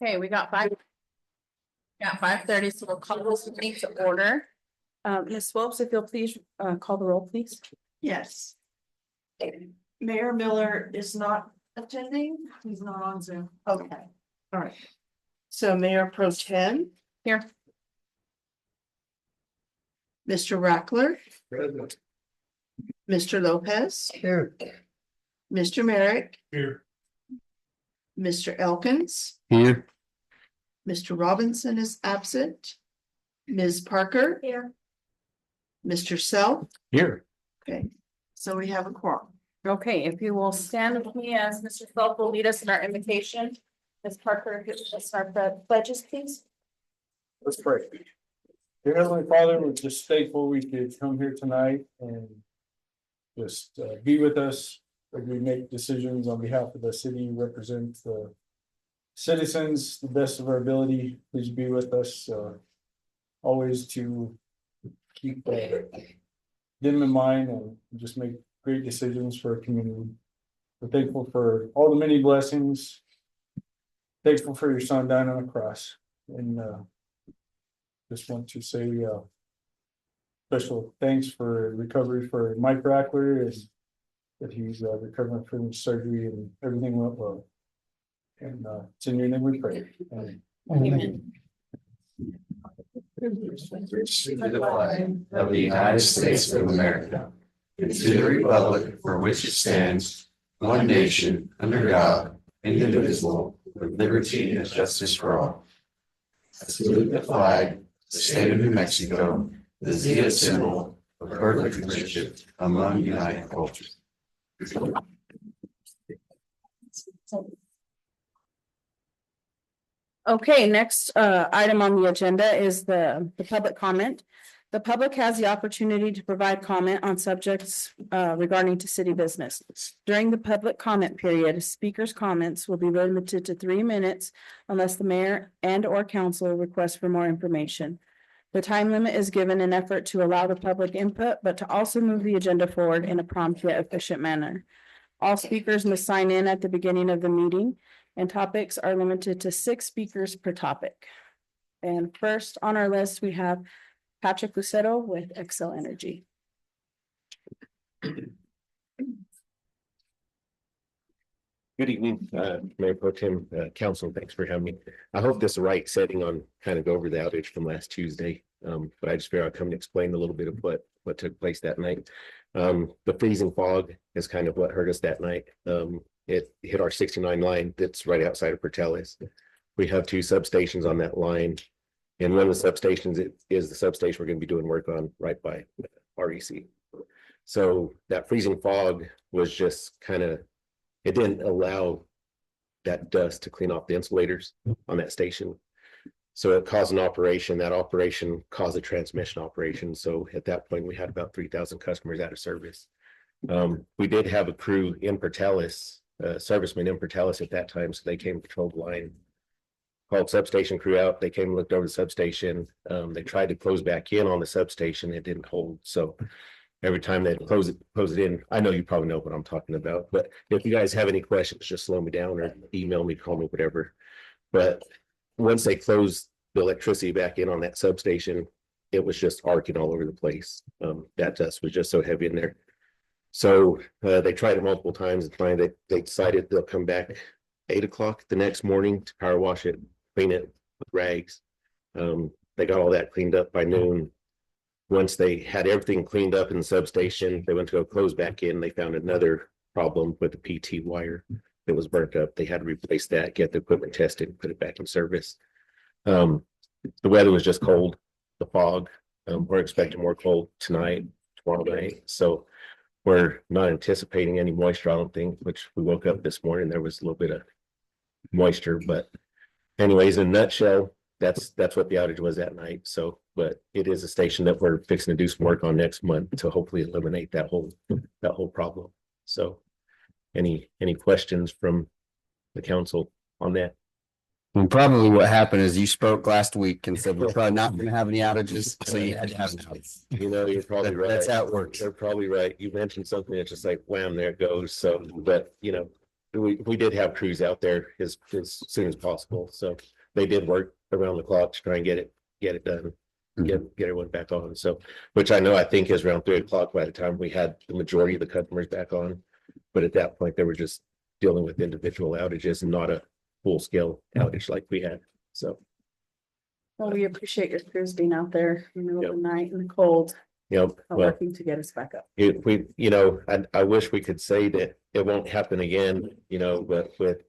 Okay, we got 5:30, so we'll call this meeting to order. Ms. Swopes, if you'll please, call the roll, please. Yes. Mayor Miller is not attending. He's not on Zoom. Okay, all right. So Mayor Pro Tem, Here. Mr. Rackler, Mr. Lopez, Here. Mr. Merrick, Here. Mr. Elkins, Here. Mr. Robinson is absent. Ms. Parker. Here. Mr. Self. Here. Okay, so we have a quorum. Okay, if you will stand with me as Mr. Phelps will lead us in our invitation. Ms. Parker, let's start the pledges, please. Let's pray. Dear Heavenly Father, we're just thankful we could come here tonight and just be with us as we make decisions on behalf of the city, represent the citizens the best of our ability. Please be with us always to keep them in mind and just make great decisions for our community. We're thankful for all the many blessings. Thankful for your son dying on the cross, and just want to say special thanks for recovery for Mike Rackler, and that he's recovering from surgery and everything went well. And it's in your name we pray. Amen. To the flag of the United States of America, and to the republic for which it stands, one nation, under God, indivisible, with liberty and justice for all. I salute the flag, the state of New Mexico, the Zia symbol of perfect friendship among united cultures. Okay, next item on the agenda is the public comment. The public has the opportunity to provide comment on subjects regarding to city business. During the public comment period, speakers' comments will be limited to 3 minutes unless the mayor and or council request for more information. The time limit is given in effort to allow the public input, but to also move the agenda forward in a prompt yet efficient manner. All speakers must sign in at the beginning of the meeting, and topics are limited to 6 speakers per topic. And first on our list, we have Patrick Lucero with Excel Energy. Good evening, Mayor Pro Tem, Council. Thanks for having me. I hope this is the right setting on kind of go over the outage from last Tuesday. But I just figured I'd come and explain a little bit of what took place that night. The freezing fog is kind of what hurt us that night. It hit our 69 line that's right outside of Portales. We have 2 substations on that line. And one of the substations is the substation we're going to be doing work on right by REC. So that freezing fog was just kind of, it didn't allow that dust to clean off the insulators on that station. So it caused an operation. That operation caused a transmission operation. So at that point, we had about 3,000 customers out of service. We did have a crew in Portales, servicemen in Portales at that time. So they came and patrolled the line. Called substation crew out. They came and looked over the substation. They tried to close back in on the substation. It didn't hold. So every time they close it in, I know you probably know what I'm talking about, but if you guys have any questions, just slow me down or email me, call me, whatever. But once they closed the electricity back in on that substation, it was just arcing all over the place. That dust was just so heavy in there. So they tried it multiple times and finally they decided they'll come back 8 o'clock the next morning to power wash it, clean it with rags. They got all that cleaned up by noon. Once they had everything cleaned up in the substation, they went to go close back in. They found another problem with the PT wire that was burnt up. They had to replace that, get the equipment tested, put it back in service. The weather was just cold, the fog. We're expecting more cold tonight, tomorrow night. So we're not anticipating any moisture, I don't think, which we woke up this morning, there was a little bit of moisture. But anyways, in a nutshell, that's what the outage was that night. So, but it is a station that we're fixing to do some work on next month to hopefully eliminate that whole problem. So any questions from the council on that? Well, probably what happened is you spoke last week and said we're probably not going to have any outages, so you had to have an outage. You know, you're probably right. That's how it works. They're probably right. You mentioned something that's just like wham, there it goes. So, but you know, we did have crews out there as soon as possible, so they did work around the clock to try and get it done. Get everyone back on, so, which I think is around 3 o'clock by the time we had the majority of the customers back on. But at that point, they were just dealing with individual outages and not a full scale outage like we had, so. Well, we appreciate your crews being out there in the middle of the Yep. night in the cold, Well, working to get us back up. we, I wish we could say that it won't happen again, but with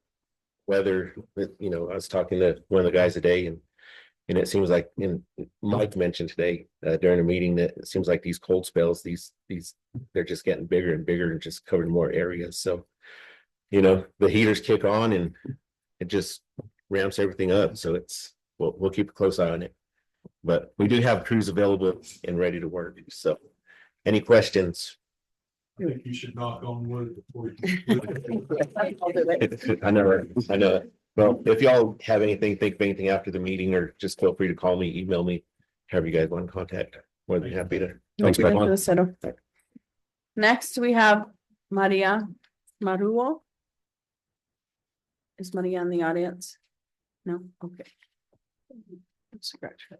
weather, I was talking to one of the guys today and it seems like, and Mike mentioned today, during a meeting that it seems like these cold spells, they're just getting bigger and bigger and just covering more areas. So, the heaters kick on and it just ramps everything up. So we'll keep a close eye on it. But we do have crews available and ready to work. So any questions? I think you should knock on wood before I'll do it. I know. Well, if y'all have anything, think of anything after the meeting, or just feel free to call me, email me, however you guys want to contact. More than happy to. Thanks, Thank you Becky. for the settle. Next, we have Maria Maruo. Is Maria in the audience? No, okay. Scratch her.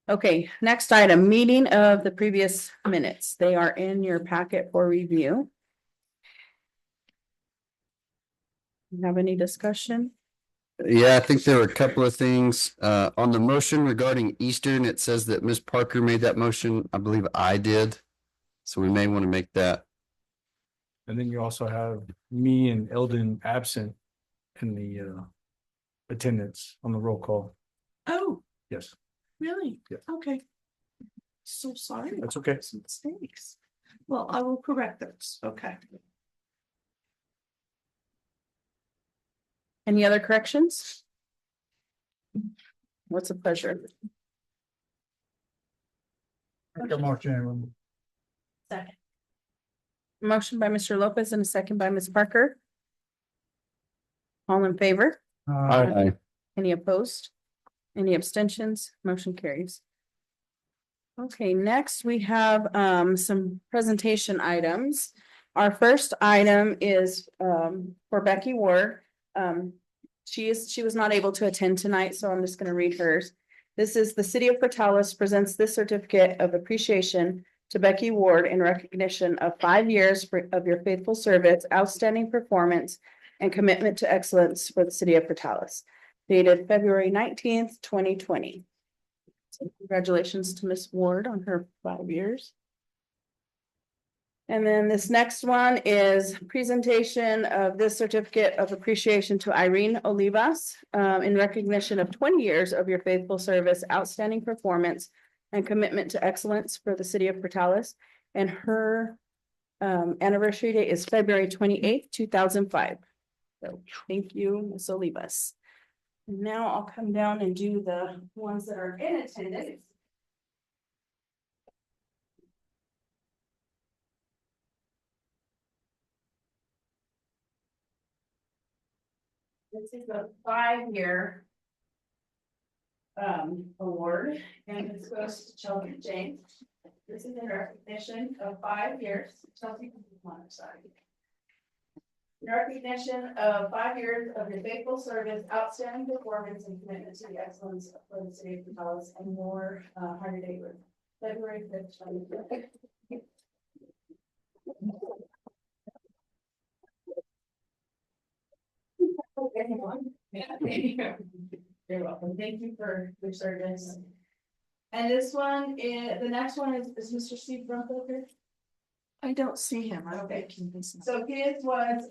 Okay, next item, meeting of the previous minutes. They are in your packet for review. You have any discussion? Yeah, I think there were a couple of things, on the motion regarding Eastern, it says that Ms. Parker made that motion. I believe I did. So we may want to make that. And then you also have me and Eldon absent in the attendance on the roll call. Oh, Yes, really? Yeah. Okay. So sorry. that's about okay. those mistakes. Well, I will correct those. Okay. Any other corrections? What's a pleasure? Second. Motion by Mr. Lopez and a second by Ms. Parker. All in favor? Aye. Any opposed? Any abstentions? Motion carries. Okay, next we have some presentation items. Our first item is for Becky Ward. She was not able to attend tonight, so I'm just gonna read hers. This is the City of Portales presents this certificate of appreciation to Becky Ward in recognition of 5 years of your faithful service, outstanding performance, and commitment to excellence for the City of Portales. Dated February 19th, 2020. So congratulations to Ms. Ward on her 5 years. And then this next one is presentation of this certificate of appreciation to Irene Olivas in recognition of 20 years of your faithful service, outstanding performance, and commitment to excellence for the City of Portales. And her anniversary date is February 28th, 2005. So thank you, Ms. Olivas. And now I'll come down and do the ones that are in attendance. This is a 5-year award, and this goes to Chelsea James. This is in recognition of 5 years. Chelsea, come on, sorry. In recognition of 5 years of your faithful service, outstanding performance, and commitment to the excellence for the City of Portales, and more, higher date with February 5th, 2020. You're welcome. Thank you for your service. And this one is, the next one is Mr. Steve Brumfelker. I don't see him. I don't Okay. think he is. So his was,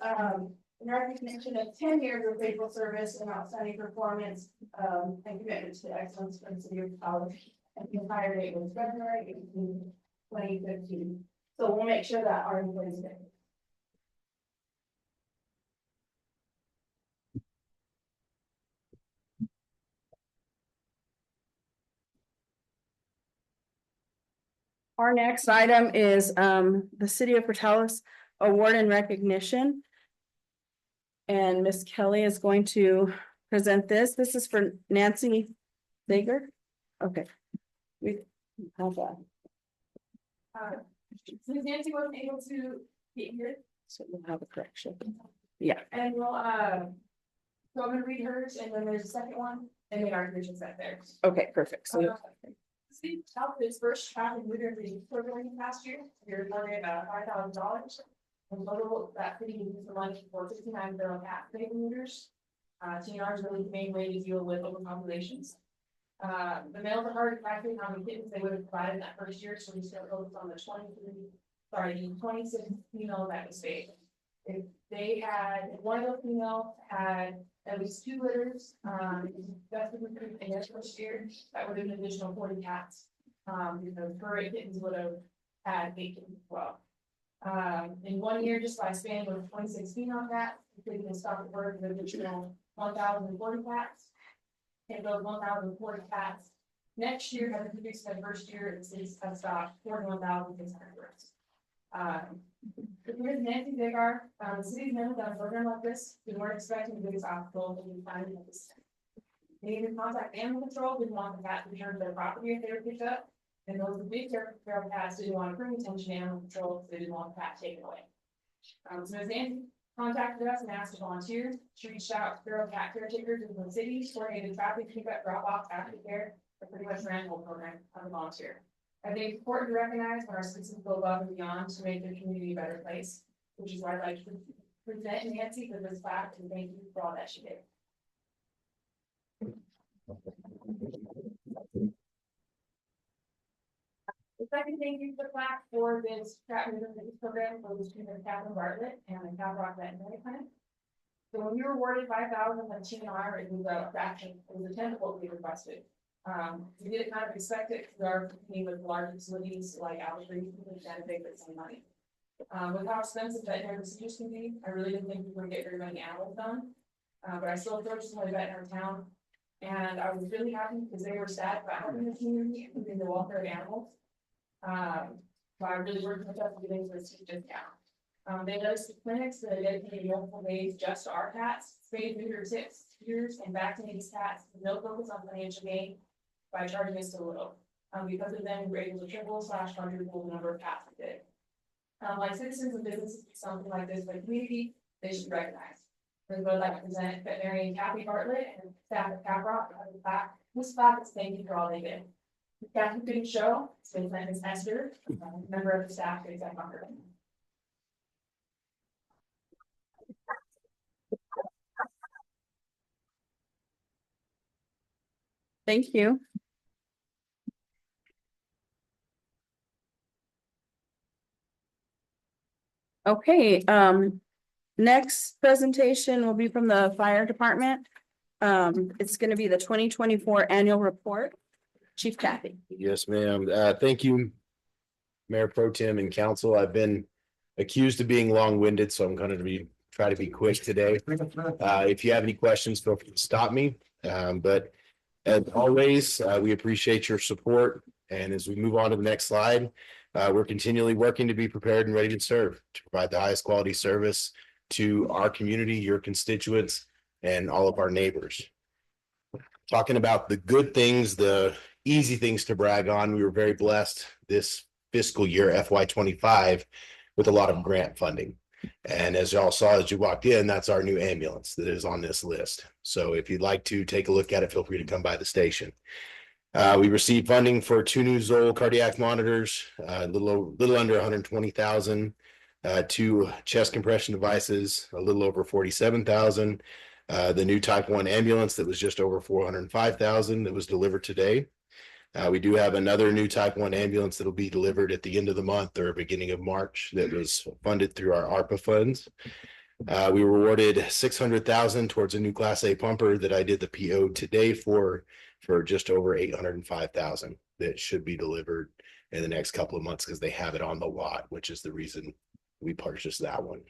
in recognition of 10 years of faithful service and outstanding performance, and commitment to excellence for the City of Portales. And the entire date was February 18th, 2015. So we'll make sure that our employees get it. Our next item is the City of Portales Award and Recognition. And Miss Kelly is going to present this. This is for Nancy Zager. Okay. We have that. Since Nancy wasn't able to be here So we'll have a correction. Yeah, And we'll, so I'm gonna read hers, and then there's a second one, and then our vision set there. okay, perfect. So Steve helped his first child in litter reading program last year, we reported about $5,000. In total, that city used the money for 69 feral cat spay neuters. TNR is really the main way to deal with overpopulations. The males are hard to calculate how many kittens they would have provided that first year, so we still focused on the 26 females that was spayed. If they had, if one of those females had at least 2 litters, that's the recruit in their first year, that would have been an additional 40 cats. Because her 8 kittens would have had 8 kittens as well. In 1 year, just by spanning with 26 female cats, we can stop the birth of an additional 1,040 cats. And those 1,040 cats next year have produced their first year, it's have stopped 41,600 birds. Here's Nancy Vigar, the city's never done a program like this, we weren't expecting the biggest obstacle that we find in this. They needed to contact animal control, didn't want the cat to return to their property if they were picked up. And those big feral cats didn't want to bring attention to animal control, so they didn't want the cat taken away. So Ms. Nancy contacted us and asked to volunteer. She reached out to feral cat caretakers in the city, coordinated traffic, pickup, drop off, aftercare, or pretty much ran the whole program as a volunteer. I think it's important to recognize when our citizens go above and beyond to make the community a better place, which is why I'd like to present Nancy for this fact and thank you for all that she did. The second thank you for the plaque for this trap program for the student Catherine Bartlett and the Cal Rock Veterinary Clinic. So when we were awarded 5,000 from TNR, it was a fraction, it was a tenth of what we requested. We didn't kind of expect it because our company with large facilities like Alice Reed and they put some money. With how expensive veterinary procedures can be, I really didn't think we were going to get very many animals done. But I still approached my vet in our town, and I was really happy because they were sad about helping the community and the welfare of animals. So I really worked with us to get into this discount. They noticed the clinics that are dedicated multiple days just to our cats, spayed, neutered 6 years, and vaccinated these cats with no focus on financial gain by charging us so little. Because of them, we were able to triple/quadruple the number of cats we did. Like citizens and businesses, do something like this for the community, they should recognize. We're going to like to present veterinarian Kathy Bartlett and staff at Caprock. This plaque is thank you for all they did. Kathy couldn't show, so we met Ms. Esther, member of the staff at Exec Bunker. thank you. Okay, next presentation will be from the fire department. It's gonna be the 2024 annual report. Chief Kathy. Yes, ma'am. Thank you, Mayor Pro Tem and Council. I've been accused of being long-winded, so I'm going to try to be quick today. If you have any questions, feel free to stop me. But as always, we appreciate your support. And as we move on to the next slide, we're continually working to be prepared and ready to serve, to provide the highest quality service to our community, your constituents, and all of our neighbors. Talking about the good things, the easy things to brag on, we were very blessed this fiscal year, FY25, with a lot of grant funding. And as y'all saw as you walked in, that's our new ambulance that is on this list. So if you'd like to take a look at it, feel free to come by the station. We received funding for 2 new Zoll cardiac monitors, a little under 120,000, 2 chest compression devices, a little over 47,000. The new Type 1 ambulance that was just over 405,000 that was delivered today. We do have another new Type 1 ambulance that will be delivered at the end of the month or beginning of March that was funded through our ARPA funds. We were awarded 600,000 towards a new Class A pumper that I did the PO today for just over 805,000 that should be delivered in the next couple of months because they have it on the lot, which is the reason we purchased that one.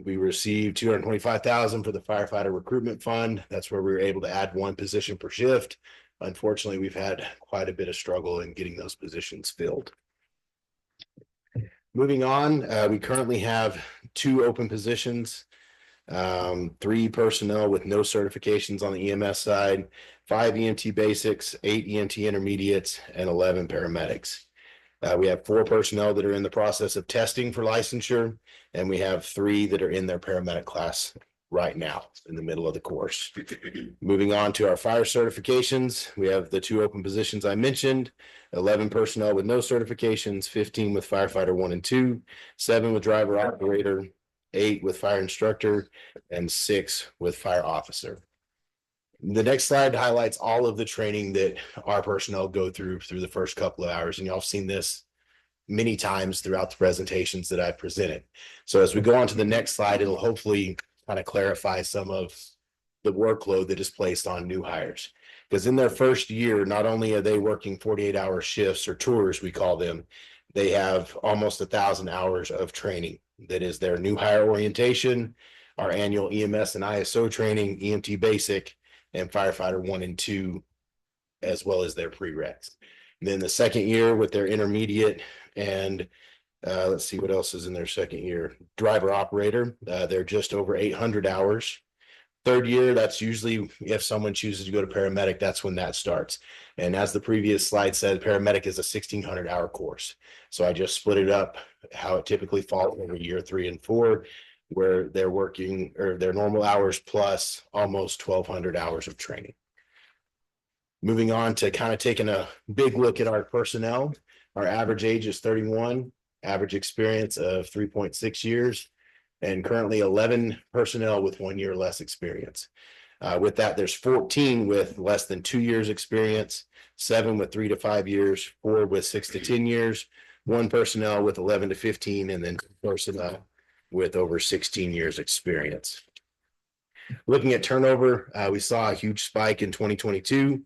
We received 225,000 for the firefighter recruitment fund. That's where we were able to add 1 position per shift. Unfortunately, we've had quite a bit of struggle in getting those positions filled. Moving on, we currently have 2 open positions, 3 personnel with no certifications on the EMS side, 5 EMT basics, 8 EMT intermediates, and 11 paramedics. We have 4 personnel that are in the process of testing for licensure, and we have 3 that are in their paramedic class right now in the middle of the course. Moving on to our fire certifications, we have the 2 open positions I mentioned, 11 personnel with no certifications, 15 with firefighter 1 and 2, 7 with driver operator, 8 with fire instructor, and 6 with fire officer. The next slide highlights all of the training that our personnel go through the first couple of hours, and y'all have seen this many times throughout the presentations that I've presented. So as we go on to the next slide, it'll hopefully kind of clarify some of the workload that is placed on new hires. Because in their first year, not only are they working 48-hour shifts or tours, we call them, they have almost 1,000 hours of training. That is their new hire orientation, our annual EMS and ISO training, EMT basic, and firefighter 1 and 2, as well as their prereqs. Then the second year with their intermediate and let's see what else is in their second year. Driver operator, they're just over 800 hours. Third year, that's usually if someone chooses to go to paramedic, that's when that starts. And as the previous slide said, paramedic is a 1,600-hour course. So I just split it up how it typically falls over year 3 and 4, where they're working or their normal hours plus almost 1,200 hours of training. Moving on to kind of taking a big look at our personnel. Our average age is 31, average experience of 3.6 years, and currently 11 personnel with 1 year or less experience. With that, there's 14 with less than 2 years experience, 7 with 3 to 5 years, 4 with 6 to 10 years, 1 personnel with 11 to 15, and then 2 personnel with over 16 years experience. Looking at turnover, we saw a huge spike in 2022.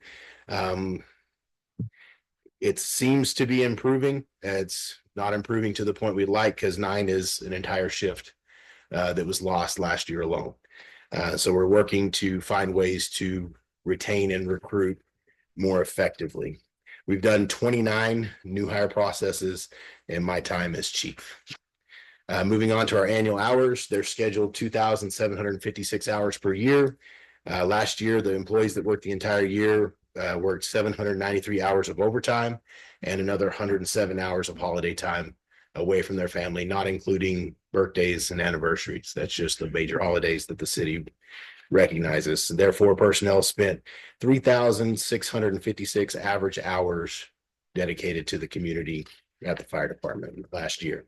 It seems to be improving. It's not improving to the point we'd like, because 9 is an entire shift that was lost last year alone. So we're working to find ways to retain and recruit more effectively. We've done 29 new hire processes in my time as chief. Moving on to our annual hours, they're scheduled 2,756 hours per year. Last year, the employees that worked the entire year worked 793 hours of overtime and another 107 hours of holiday time away from their family, not including birthdays and anniversaries. That's just the major holidays that the city recognizes. Therefore, personnel spent 3,656 average hours dedicated to the community at the fire department last year.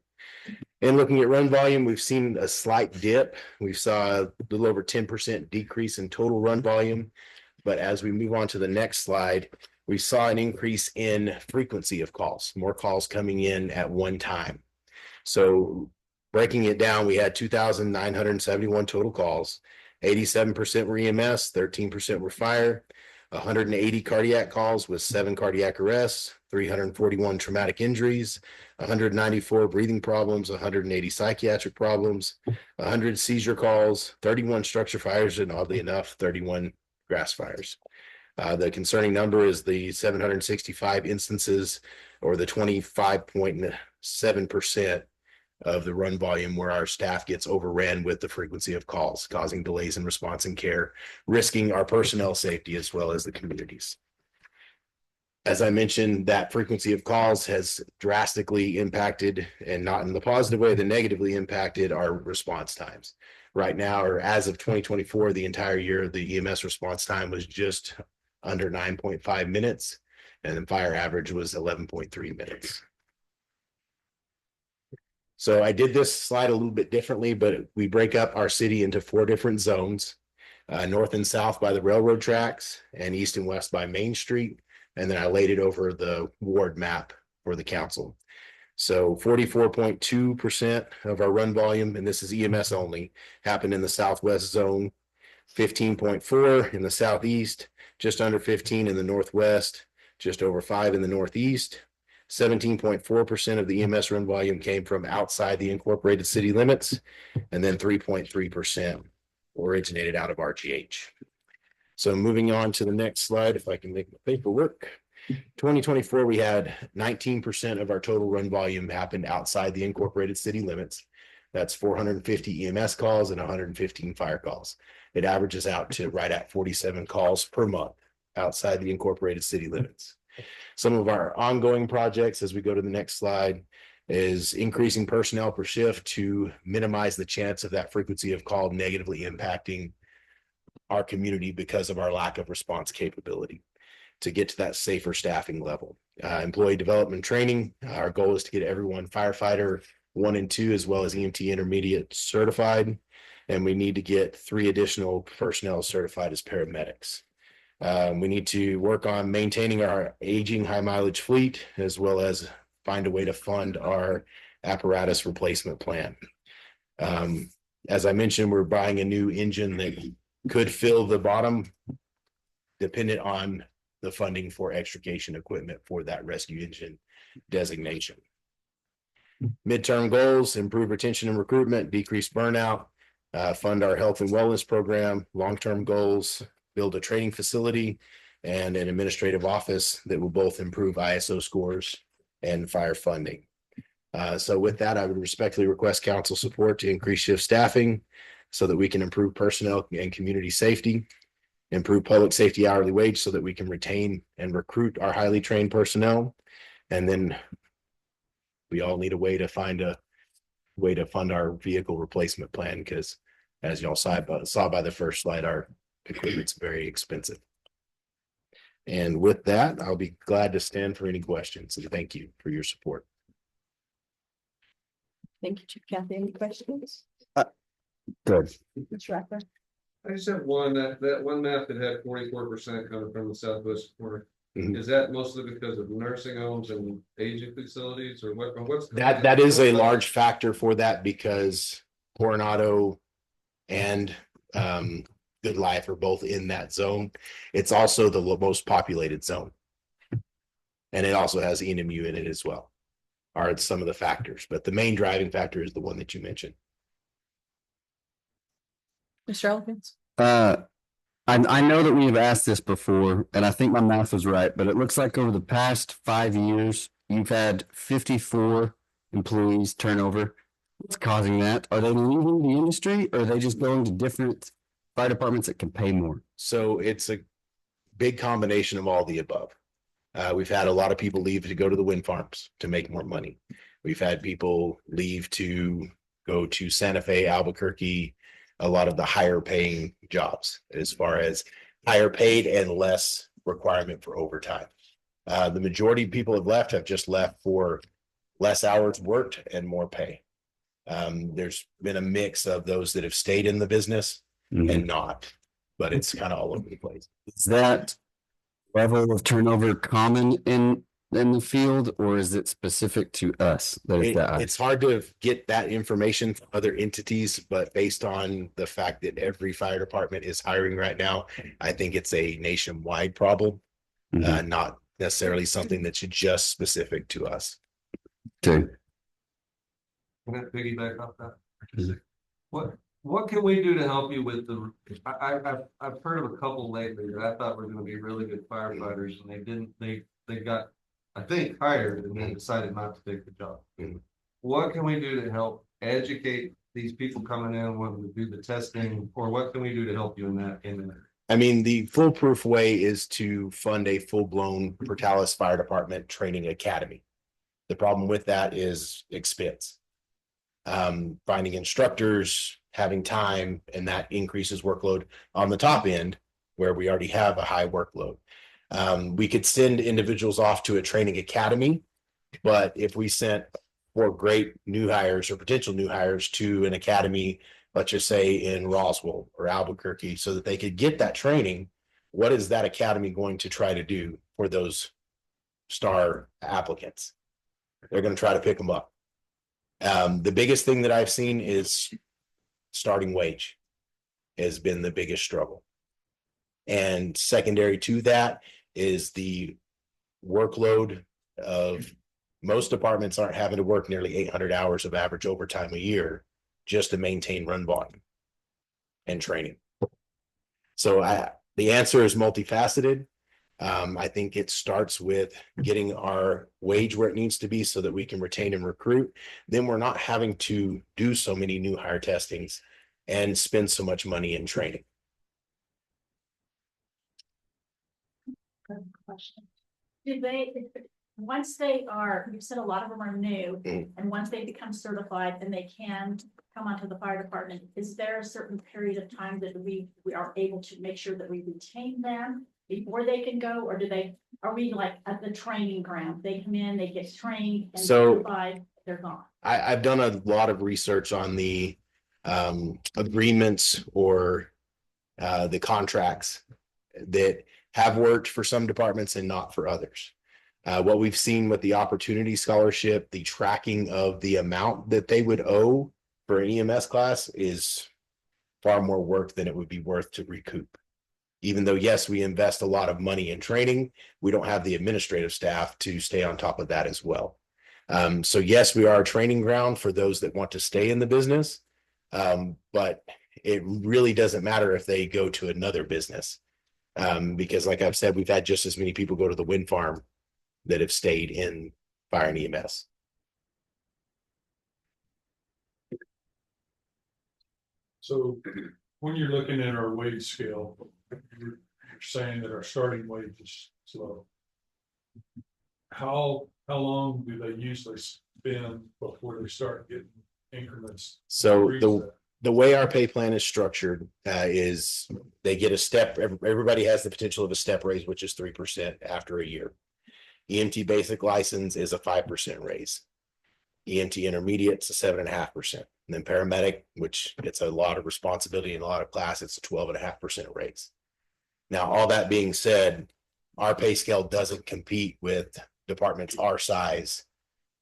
And looking at run volume, we've seen a slight dip. We saw a little over 10% decrease in total run volume. But as we move on to the next slide, we saw an increase in frequency of calls, more calls coming in at one time. So breaking it down, we had 2,971 total calls, 87% were EMS, 13% were fire, 180 cardiac calls with 7 cardiac arrests, 341 traumatic injuries, 194 breathing problems, 180 psychiatric problems, 100 seizure calls, 31 structure fires, and oddly enough, 31 grass fires. The concerning number is the 765 instances, or the 25.7% of the run volume where our staff gets overran with the frequency of calls, causing delays in response and care, risking our personnel safety as well as the communities. As I mentioned, that frequency of calls has drastically impacted, and not in the positive way, the negatively impacted our response times. Right now, or as of 2024, the entire year, the EMS response time was just under 9.5 minutes, and the fire average was 11.3 minutes. So I did this slide a little bit differently, but we break up our city into 4 different zones, north and south by the railroad tracks, and east and west by Main Street. And then I laid it over the ward map for the council. So 44.2% of our run volume, and this is EMS only, happened in the southwest zone, 15.4 in the southeast, just under 15 in the northwest, just over 5 in the northeast. 17.4% of the EMS run volume came from outside the incorporated city limits, and then 3.3% originated out of RGH. So moving on to the next slide, if I can make my paperwork. 2024, we had 19% of our total run volume happened outside the incorporated city limits. That's 450 EMS calls and 115 fire calls. It averages out to right at 47 calls per month outside the incorporated city limits. Some of our ongoing projects, as we go to the next slide, is increasing personnel per shift to minimize the chance of that frequency of call negatively impacting our community because of our lack of response capability to get to that safer staffing level. Employee development training, our goal is to get everyone firefighter 1 and 2, as well as EMT intermediate certified. And we need to get 3 additional personnel certified as paramedics. We need to work on maintaining our aging high mileage fleet, as well as find a way to fund our apparatus replacement plan. As I mentioned, we're buying a new engine that could fill the bottom, dependent on the funding for extrication equipment for that rescue engine designation. Midterm goals: improve retention and recruitment, decrease burnout, fund our health and wellness program. Long-term goals: build a training facility and an administrative office that will both improve ISO scores and fire funding. So with that, I would respectfully request council support to increase shift staffing so that we can improve personnel and community safety, improve public safety hourly wage so that we can retain and recruit our highly trained personnel. And then we all need a way to find a way to fund our vehicle replacement plan, because as y'all saw by the first slide, our equipment's very expensive. And with that, I'll be glad to stand for any questions, and thank you for your support. Thank you, Chief Kathy. Any questions? Good. Mr. Rackler? I just have one, that one map that had 44% coming from the southwest corner. Mhm. Is that mostly because of nursing homes and aging facilities, or what's? That is a large factor for that, because Coronado and Good Life are both in that zone. It's also the most populated zone. And it also has ENMU in it as well, are some of the factors, but the main driving factor is the one that you mentioned. Mr. Elkins? I know that we have asked this before, and I think my math was right, but it looks like over the past 5 years, you've had 54 employees turnover. What's causing that? Are they leaving the industry, or are they just going to different fire departments that can pay more? So it's a big combination of all the above. We've had a lot of people leave to go to the wind farms to make more money. We've had people leave to go to Santa Fe, Albuquerque, a lot of the higher paying jobs, as far as higher paid and less requirement for overtime. The majority of people have just left for less hours worked and more pay. There's been a mix of those that have stayed in the business and not, but it's kind of all over the place. Is that level of turnover common in the field, or is it specific to us? It's hard to get that information from other entities, but based on the fact that every fire department is hiring right now, I think it's a nationwide problem, not necessarily something that's just specific to us. Okay. Can I piggyback off that? What can we do to help you with the, I've heard of a couple lately that I thought were gonna be really good firefighters, and they got, I think, hired and then decided not to take the job. What can we do to help educate these people coming in when we do the testing, or what can we do to help you in that? I mean, the foolproof way is to fund a full-blown Portales Fire Department training academy. The problem with that is expense. Finding instructors, having time, and that increases workload on the top end where we already have a high workload. We could send individuals off to a training academy, but if we sent 4 great new hires or potential new hires to an academy, let's just say in Roswell or Albuquerque, so that they could get that training, what is that academy going to try to do for those star applicants? They're going to try to pick them up. The biggest thing that I've seen is starting wage has been the biggest struggle. And secondary to that is the workload of most departments aren't having to work nearly 800 hours of average overtime a year just to maintain run volume and training. So the answer is multifaceted. I think it starts with getting our wage where it needs to be so that we can retain and recruit. Then we're not having to do so many new hire testings and spend so much money in training. Question. Do they, once they are, you said a lot of them are new, Mm. and once they become certified and they can come onto the fire department, is there a certain period of time that we are able to make sure that we retain them before they can go, or are we like at the training ground? They come in, they get trained and So- certified, they're gone. I've done a lot of research on the agreements or the contracts that have worked for some departments and not for others. What we've seen with the Opportunity Scholarship, the tracking of the amount that they would owe for an EMS class is far more work than it would be worth to recoup. Even though, yes, we invest a lot of money in training, we don't have the administrative staff to stay on top of that as well. So yes, we are a training ground for those that want to stay in the business. But it really doesn't matter if they go to another business. Because like I've said, we've had just as many people go to the wind farm that have stayed in fire and EMS. So when you're looking at our wage scale, you're saying that our starting wage is low. How long do they usually spend before they start getting increments? So Increase that? the way our pay plan is structured is they get a step, everybody has the potential of a step raise, which is 3% after a year. EMT basic license is a 5% raise. EMT intermediate's a 7.5%. And then paramedic, which it's a lot of responsibility and a lot of class, it's a 12.5% raise. Now, all that being said, our pay scale doesn't compete with departments our size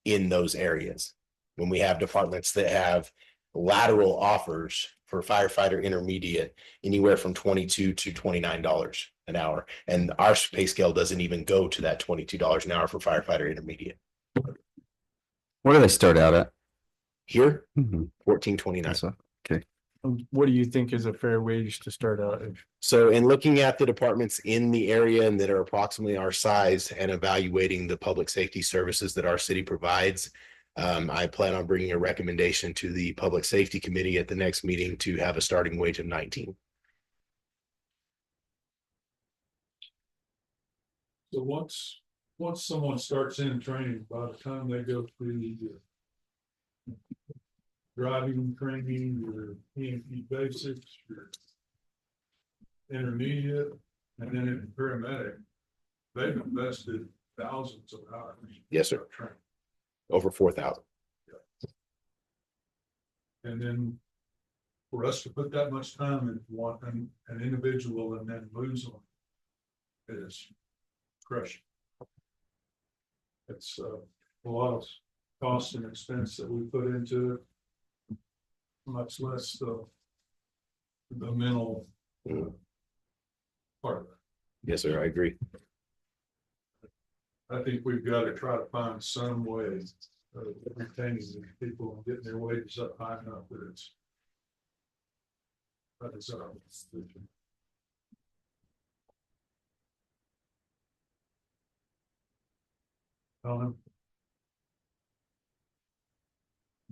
in those areas. When we have departments that have lateral offers for firefighter intermediate, anywhere from $22 to $29 an hour. And our pay scale doesn't even go to that $22 an hour for firefighter intermediate. What do they start out at? Here, Mhm. 14.29. That's what- What do you think is a fair wage to start out? So in looking at the departments in the area and that are approximately our size and evaluating the public safety services that our city provides, I plan on bringing a recommendation to the Public Safety Committee at the next meeting to have a starting wage of 19. So once someone starts in training, by the time they go through the driving training, your EMT basics, your intermediate, and then in paramedic, they've invested thousands of hours. Yes, sir. of training. Over 4,000. And then for us to put that much time into one, an individual and then lose them is crushing. It's a lot of cost and expense that we put into it. Much less the mental part of it. Yes, sir, I agree. I think we've got to try to find some way of retaining these people and getting their wages up high enough that it's. That is our decision.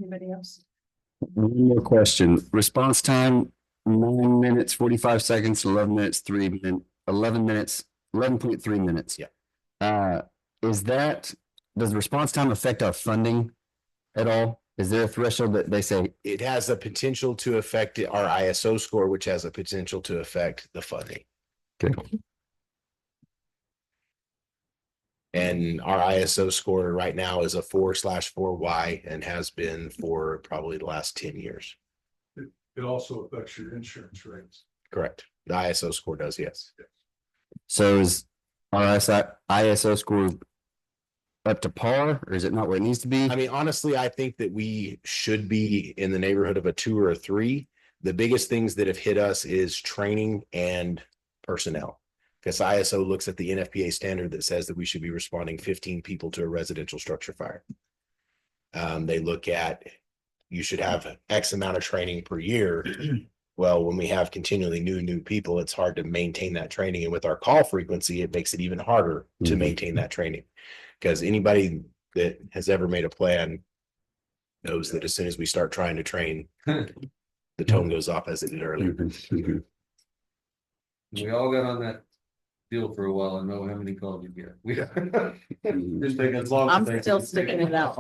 Anybody else? One more question. Response time, 9 minutes, 45 seconds, 11 minutes, 11 minutes, 11.3 minutes. Yeah. Does the response time affect our funding at all? Is there a threshold that they say, It has the potential to affect our ISO score, which has a potential to affect the funding. okay, And our ISO score right now is a 4/4Y and has been for probably the last 10 years. It also affects your insurance rates. Correct. The ISO score does, yes. so is our ISO score up to par, or is it not where it needs to be? I mean, honestly, I think that we should be in the neighborhood of a 2 or a 3. The biggest things that have hit us is training and personnel. Because ISO looks at the NFPA standard that says that we should be responding 15 people to a residential structure fire. They look at, you should have X amount of training per year. Well, when we have continually new people, it's hard to maintain that training. And with our call frequency, it makes it even harder to Mhm. maintain that training. Because anybody that has ever made a plan knows that as soon as we start trying to train, the tone goes off as it did earlier. Mhm. We all got on that deal for a while and know how many calls you get. We just take as long. as I'm they- still sticking it out.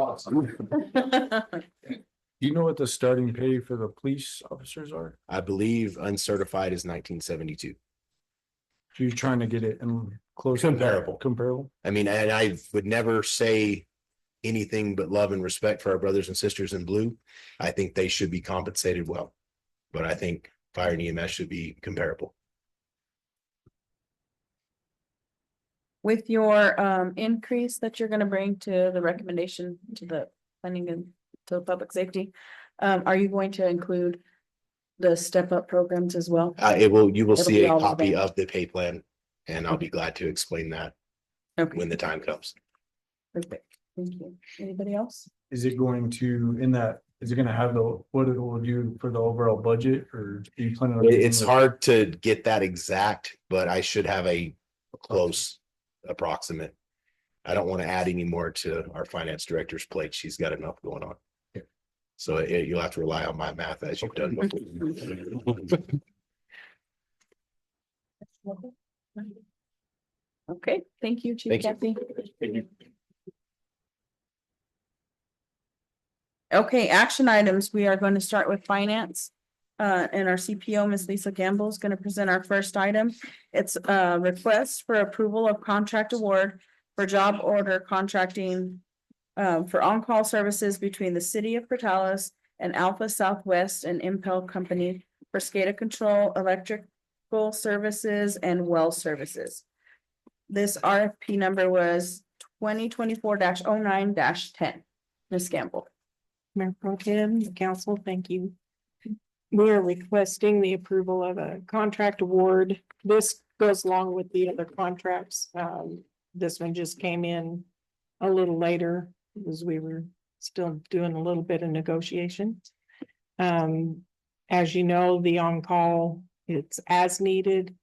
Do you know what the starting pay for the police officers are? I believe uncertified is 1972. So you're trying to get it in close. to that? Comparable. Comparable. I mean, and I would never say anything but love and respect for our brothers and sisters in blue. I think they should be compensated well, but I think fire and EMS should be comparable. With your increase that you're gonna bring to the recommendation to the planning and to the public safety, are you going to include the step up programs as well? You will It'll see be a all of copy them. of the pay plan, and I'll be glad to explain that Okay, when the time comes. perfect. Thank you. Anybody else? Is it going to, in that, is it gonna have what it will do for the overall budget, or do you plan on? It's hard to get that exact, but I should have a close approximate. I don't want to add any more to our finance director's plate. She's got enough going on. So you'll have to rely on my math as you've done before. Okay, thank you, Chief Thank you. Kathy. Okay, action items. We are going to start with finance. And our CPO, Ms. Lisa Gamble, is going to present our first item. It's a request for approval of contract award for job order contracting for on-call services between the city of Portales and Alpha Southwest and Impel Company for SCADA control, electrical services, and well services. This RFP number was 2024-09-10. Ms. Gamble. Mayor Pro Tem, the council, thank you. We're requesting the approval of a contract award. This goes along with the other contracts. This one just came in a little later because we were still doing a little bit of negotiation. As you know, the on-call, it's as needed.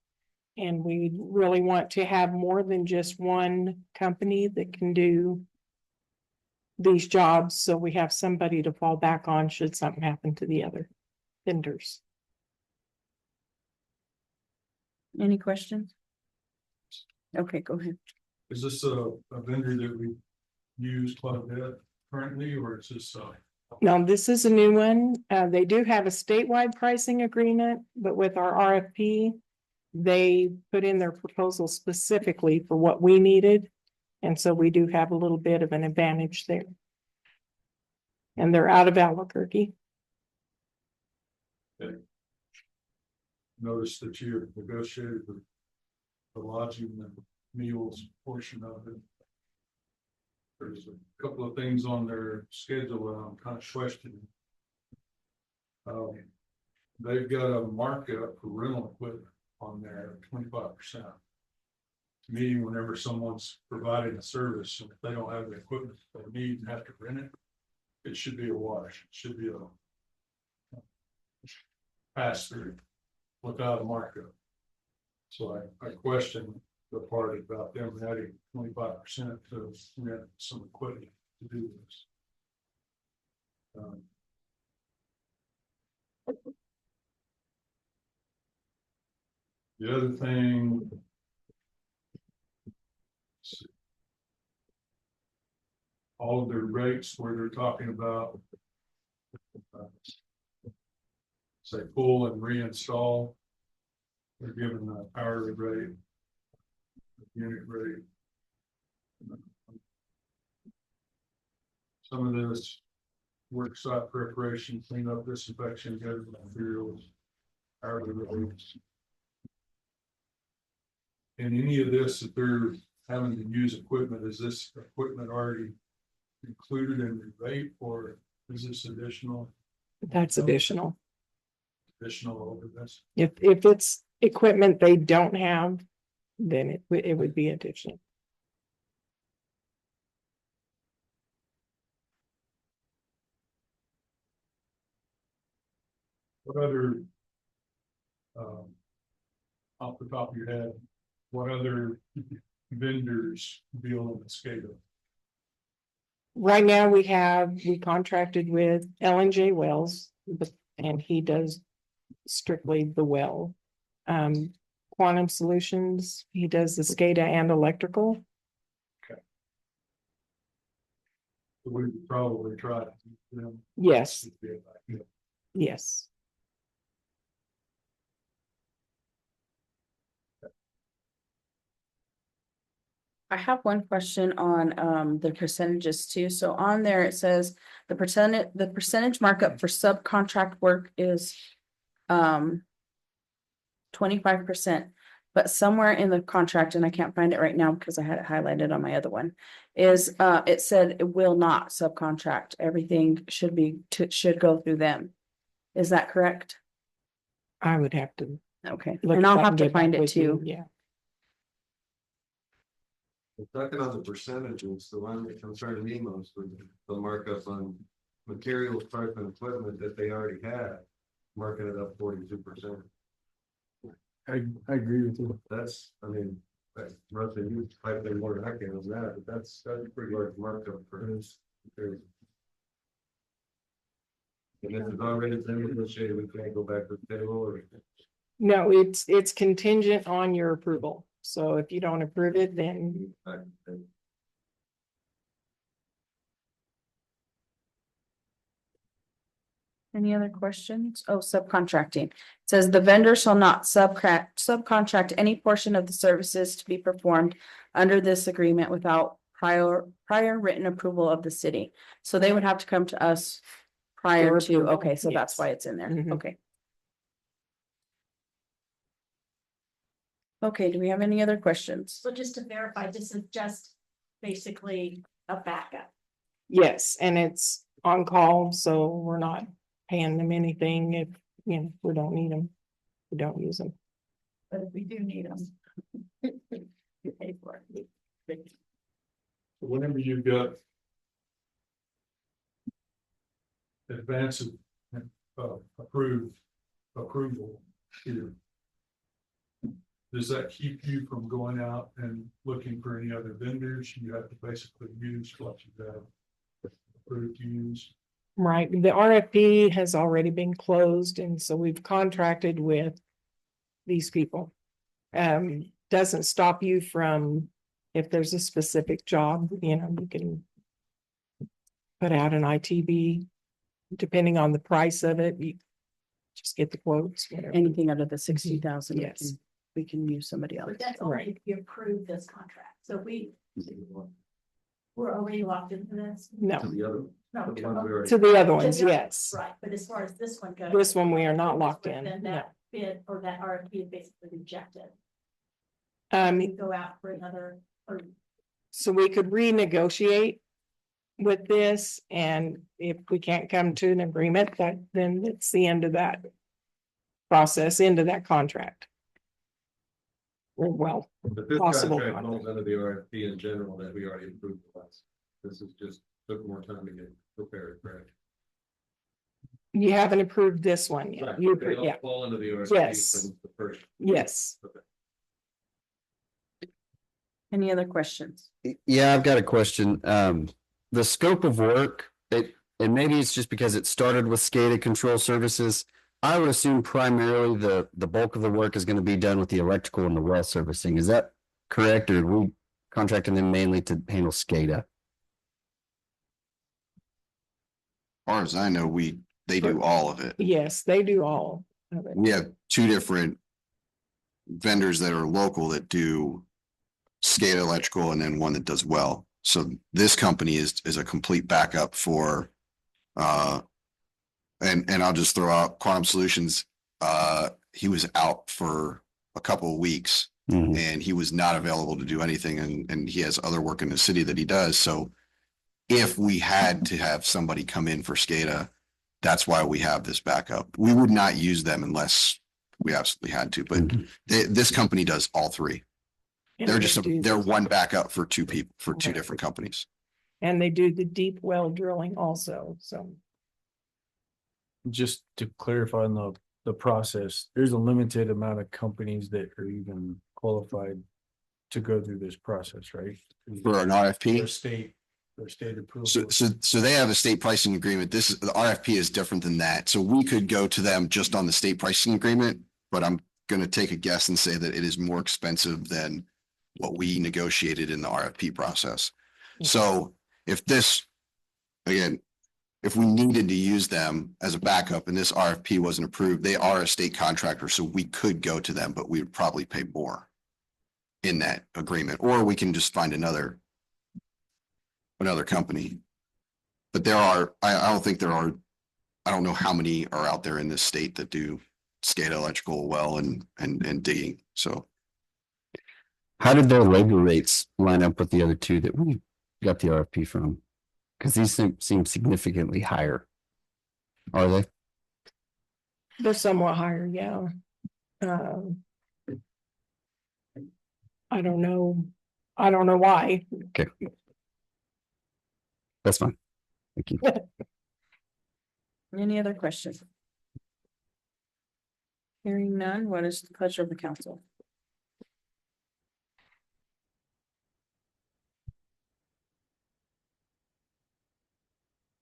And we really want to have more than just one company that can do these jobs, so we have somebody to fall back on should something happen to the other vendors. Any questions? Okay, go ahead. Is this a vendor that we use quite a bit currently, or is this Now, this is a new one. They do have a statewide pricing agreement, but with our RFP, they put in their proposal specifically for what we needed. And so we do have a little bit of an advantage there. And they're out of Albuquerque. notice that you have negotiated the lodging and meals portion of it? There's a couple of things on their schedule that I'm kind of questioning. They've got a markup for rental equipment on there, 25%. To me, whenever someone's providing a service, and if they don't have the equipment they need and have to rent it, it should be a wash. It should be a pass through without a markup. So I question the part about them adding 25% to rent some equipment to do this. The other thing. All of their rates where they're talking about. Say pull and reinstall. They're given the hourly rate. Unit rate. Some of this worksite preparation, cleanup, disinfection, gathering materials, hourly rates. And any of this, if they're having to use equipment, is this equipment already included in the rate, or is this additional? That's additional. Additional over this? If it's equipment they don't have, then it would be additional. What other? Off the top of your head, what other vendors deal in the SCADA? Right now we contracted with L&J Wells, and he does strictly the well. Quantum Solutions. He does the SCADA and electrical. We probably try. Yes, yes. I have one question on the percentages too. So on there, it says the percentage markup for subcontract work is 25%. But somewhere in the contract, and I can't find it right now because I had it highlighted on my other one, is it said it will not subcontract. Everything should go through them. Is that correct? I would have to. Okay, look and at I'll that have to get back find it with you. too. Yeah. Talking on the percentages, the one that concerned me most was the markup on materials, parts and equipment that they already had, marking it up 42%. I agree with you. That's, I mean, that's roughly you type in more than I can on that, but that's a pretty large markup for this. And this is already been negotiated, we can't go back to the table or. No, it's contingent on your approval. So if you don't approve it, then Any other questions? Oh, subcontracting. It says the vendor shall not subcontract any portion of the services to be performed under this agreement without prior written approval of the city. So they would have to come to us prior For to, approval, okay, so that's yes. why it's in there. Mhm. Okay. Okay, do we have any other questions? So just to verify, this is just basically a backup. yes, and it's on call, so we're not paying them anything if, we don't need them. We don't use them. But if we do need them. You pay for it. Whenever you've got advance of approval here, does that keep you from going out and looking for any other vendors? You have to basically use what you have approved to use. Right, the RFP has already been closed, and so we've contracted with these people. Doesn't stop you from, if there's a specific job, you can put out an ITB, depending on the price of it, you just get the quotes, whatever. Anything under the 60,000, Yes. we can use somebody else. But that's only if you approve this contract. So we're already locked into this. No, To the other. No, the ones we already- to the other to ones, the- yes. Right, but as far as this one goes. This one we are not locked in, Then no. that bid or that RFP is basically rejected. Um, We go out for another, or so we could renegotiate with this, and if we can't come to an agreement, then it's the end of that process, into that contract. Well, But this possible contract contract. falls under the RFP in general that we already approved once. This is just took more time to get prepared, correct? you haven't approved this one yet. Right, You, they all yeah, fall into the RFP Yes. from the first. yes. Any other questions? Yeah, I've got a question. The scope of work, and maybe it's just because it started with SCADA control services. I would assume primarily the bulk of the work is going to be done with the electrical and the well servicing. Is that correct? Or are we contracting them mainly to handle SCADA? Far as I know, they do all of it. Yes, they do all of it. We have two different vendors that are local that do SCADA electrical and then one that does well. So this company is a complete backup for and I'll just throw out Quantum Solutions. He was out for a couple of weeks Mhm. and he was not available to do anything, and he has other work in the city that he does. So if we had to have somebody come in for SCADA, that's why we have this backup. We would not use them unless we absolutely had to, but Mhm. this company does all three. And They're they just, do they're the- one backup for two people, for two Right. different companies. And they do the deep well drilling also, so. Just to clarify on the process, there's a limited amount of companies that are even qualified to go through this process, right? For an RFP. Their state approval. So they have a state pricing agreement. The RFP is different than that. So we could go to them just on the state pricing agreement, but gonna take a guess and say that it is more expensive than what we negotiated in the RFP process. So if this, again, if we needed to use them as a backup and this RFP wasn't approved, they are a state contractor, so we could go to them, but we would probably pay more in that agreement, or we can just find another company. But I don't think there are, I don't know how many are out there in this state that do SCADA electrical well and digging, so. How did their labor rates line up with the other two that we got the RFP from? Because these seem significantly higher. Are they? They're somewhat higher, yeah. I don't know. I don't know why. Okay. That's fine. Thank you. Any other questions? Hearing none, what is the pleasure of the council?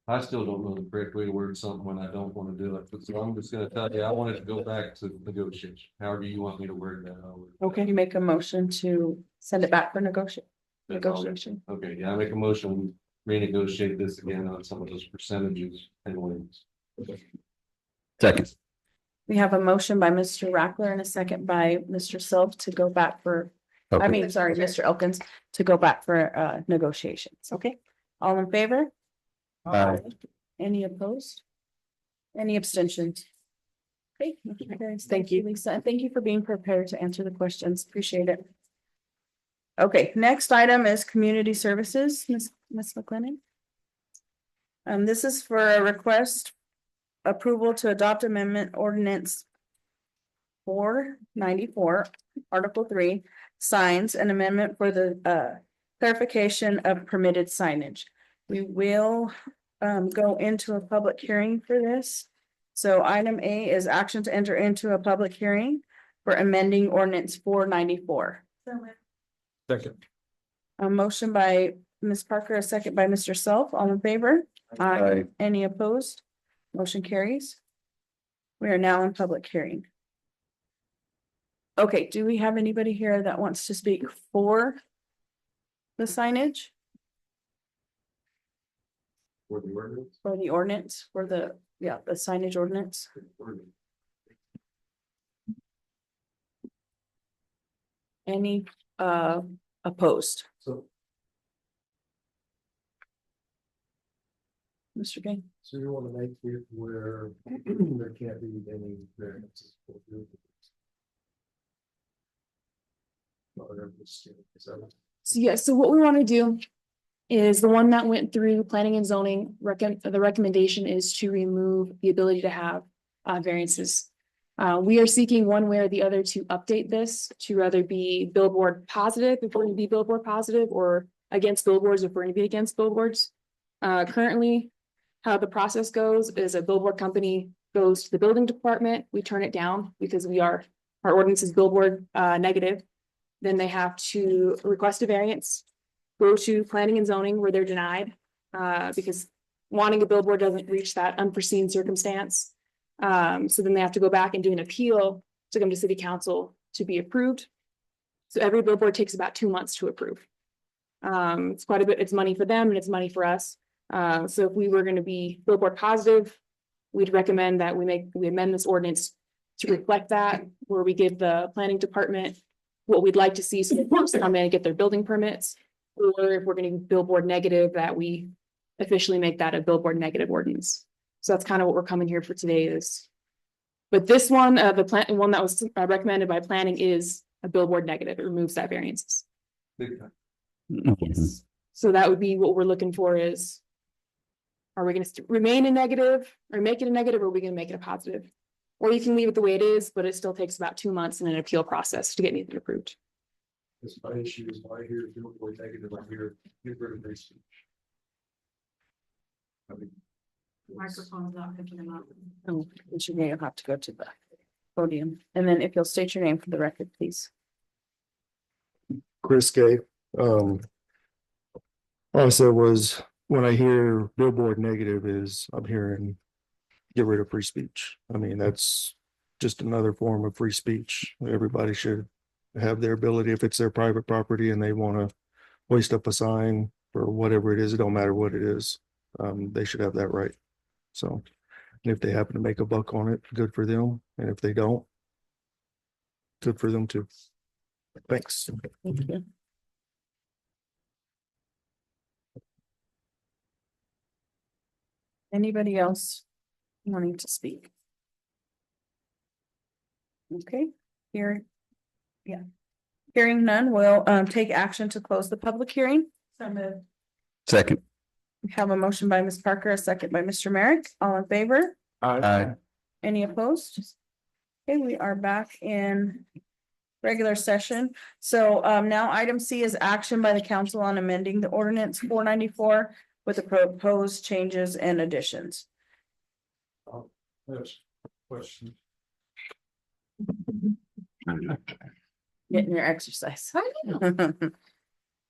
I still don't know the correct way to word something when I don't want to do it, so I'm just gonna tell you, I wanted to go back to negotiation, however you want me to word that. I'll word it. Okay, you make a motion to send it back for negotiation. Okay, yeah, I make a motion, we renegotiate this again on some of those percentages and wins. Second. We have a motion by Mr. Rackler and a second by Mr. Self to go back for, Mr. Elkins to go back for negotiations. Okay, all in favor? Aye. Any opposed? Any abstentions? Okay, motion carries. Thank you, Lisa, and thank you for being prepared to answer the questions. Appreciate it. Okay, next item is community services, Ms. McLennan. This is for a request approval to adopt amendment ordinance 494, Article 3, signs, an amendment for the clarification of permitted signage. We will go into a public hearing for this. So item A is action to enter into a public hearing for amending ordinance 494. Second. A motion by Ms. Parker, a second by Mr. Self. All in favor? Aye. Any opposed? Motion carries. We are now in public hearing. Okay, do we have anybody here that wants to speak for the signage? For the ordinance? For the ordinance, for the signage ordinance? Any opposed? So, Mr. Gang? so you want to make it where there can't be any variances. So what we want to do is the one that went through planning and zoning, the recommendation is to remove the ability to have variances. We are seeking one way or the other to update this to rather be billboard positive if we're going to be billboard positive, or against billboards if we're going to be against billboards. Currently, how the process goes is a billboard company goes to the building department, we turn it down because our ordinance is billboard negative. Then they have to request a variance, go to planning and zoning where they're denied, because wanting a billboard doesn't reach that unforeseen circumstance. So then they have to go back and do an appeal to come to city council to be approved. So every billboard takes about 2 months to approve. It's quite a bit, it's money for them and it's money for us. So if we were going to be billboard positive, we'd recommend that we amend this ordinance to reflect that, where we give the planning department what we'd like to see, so they come in and get their building permits. Or if we're going to be billboard negative, that we officially make that a billboard negative ordinance. So that's kind of what we're coming here for today is. But this one, the one that was recommended by planning is a billboard negative. It removes that variances. Yes. So that would be what we're looking for is, are we going to remain a negative or make it a negative, or are we going to make it a positive? Or you can leave it the way it is, but it still takes about 2 months in an appeal process to get anything approved. It's my issue is why here, billboard negative, I hear, get rid of free speech. I mean, Microphone's not picking them up. Oh, Mr. Gang, you'll have to go to the podium. And then if you'll state your name for the record, please. Chris Gay. All I said was, when I hear billboard negative is I'm hearing get rid of free speech. I mean, that's just another form of free speech. Everybody should have their ability, if it's their private property and they want to hoist up a sign or whatever it is, it don't matter what it is. They should have that right. So, and if they happen to make a buck on it, good for them. And if they don't, good for them too. Thanks. Thank you. Anybody else wanting to speak? Okay, here. Yeah. Hearing none, we'll take action to close the public hearing. So moved. Second. We have a motion by Ms. Parker, a second by Mr. Merrick. All in favor? Aye. Any opposed? Okay, we are back in regular session. So now item C is action by the council on amending the ordinance 494 with the proposed changes and additions. Yes, question. Getting your exercise.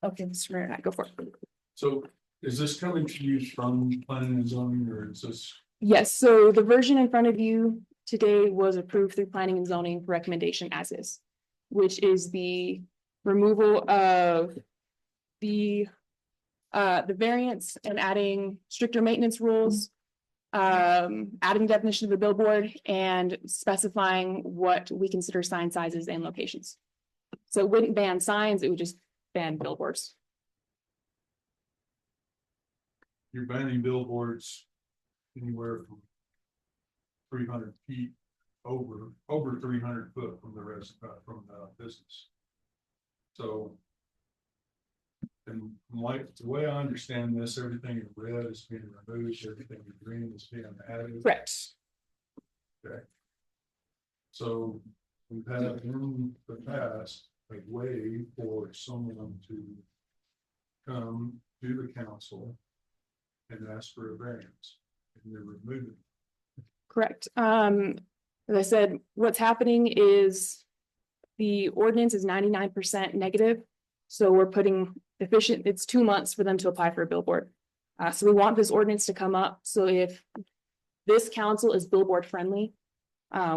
Okay, Mr. Merrick, go for it. So is this coming to you from planning and zoning, or is this? Yes, so the version in front of you today was approved through planning and zoning recommendation as is, which is the removal of the variance and adding stricter maintenance rules, adding definition of a billboard and specifying what we consider sign sizes and locations. So it wouldn't ban signs, it would just ban billboards. You're banning billboards anywhere from 300 feet over 300 foot from the rest, from the business. So. And like, the way I understand this, everything in red is being removed, everything in green is being added. Correct. Okay. So we've had in the past a way for someone to come to the council and ask for a variance, and they're removing. Correct. As I said, what's happening is the ordinance is 99% negative. So we're putting it's 2 months for them to apply for a billboard. So we want this ordinance to come up. So if this council is billboard friendly,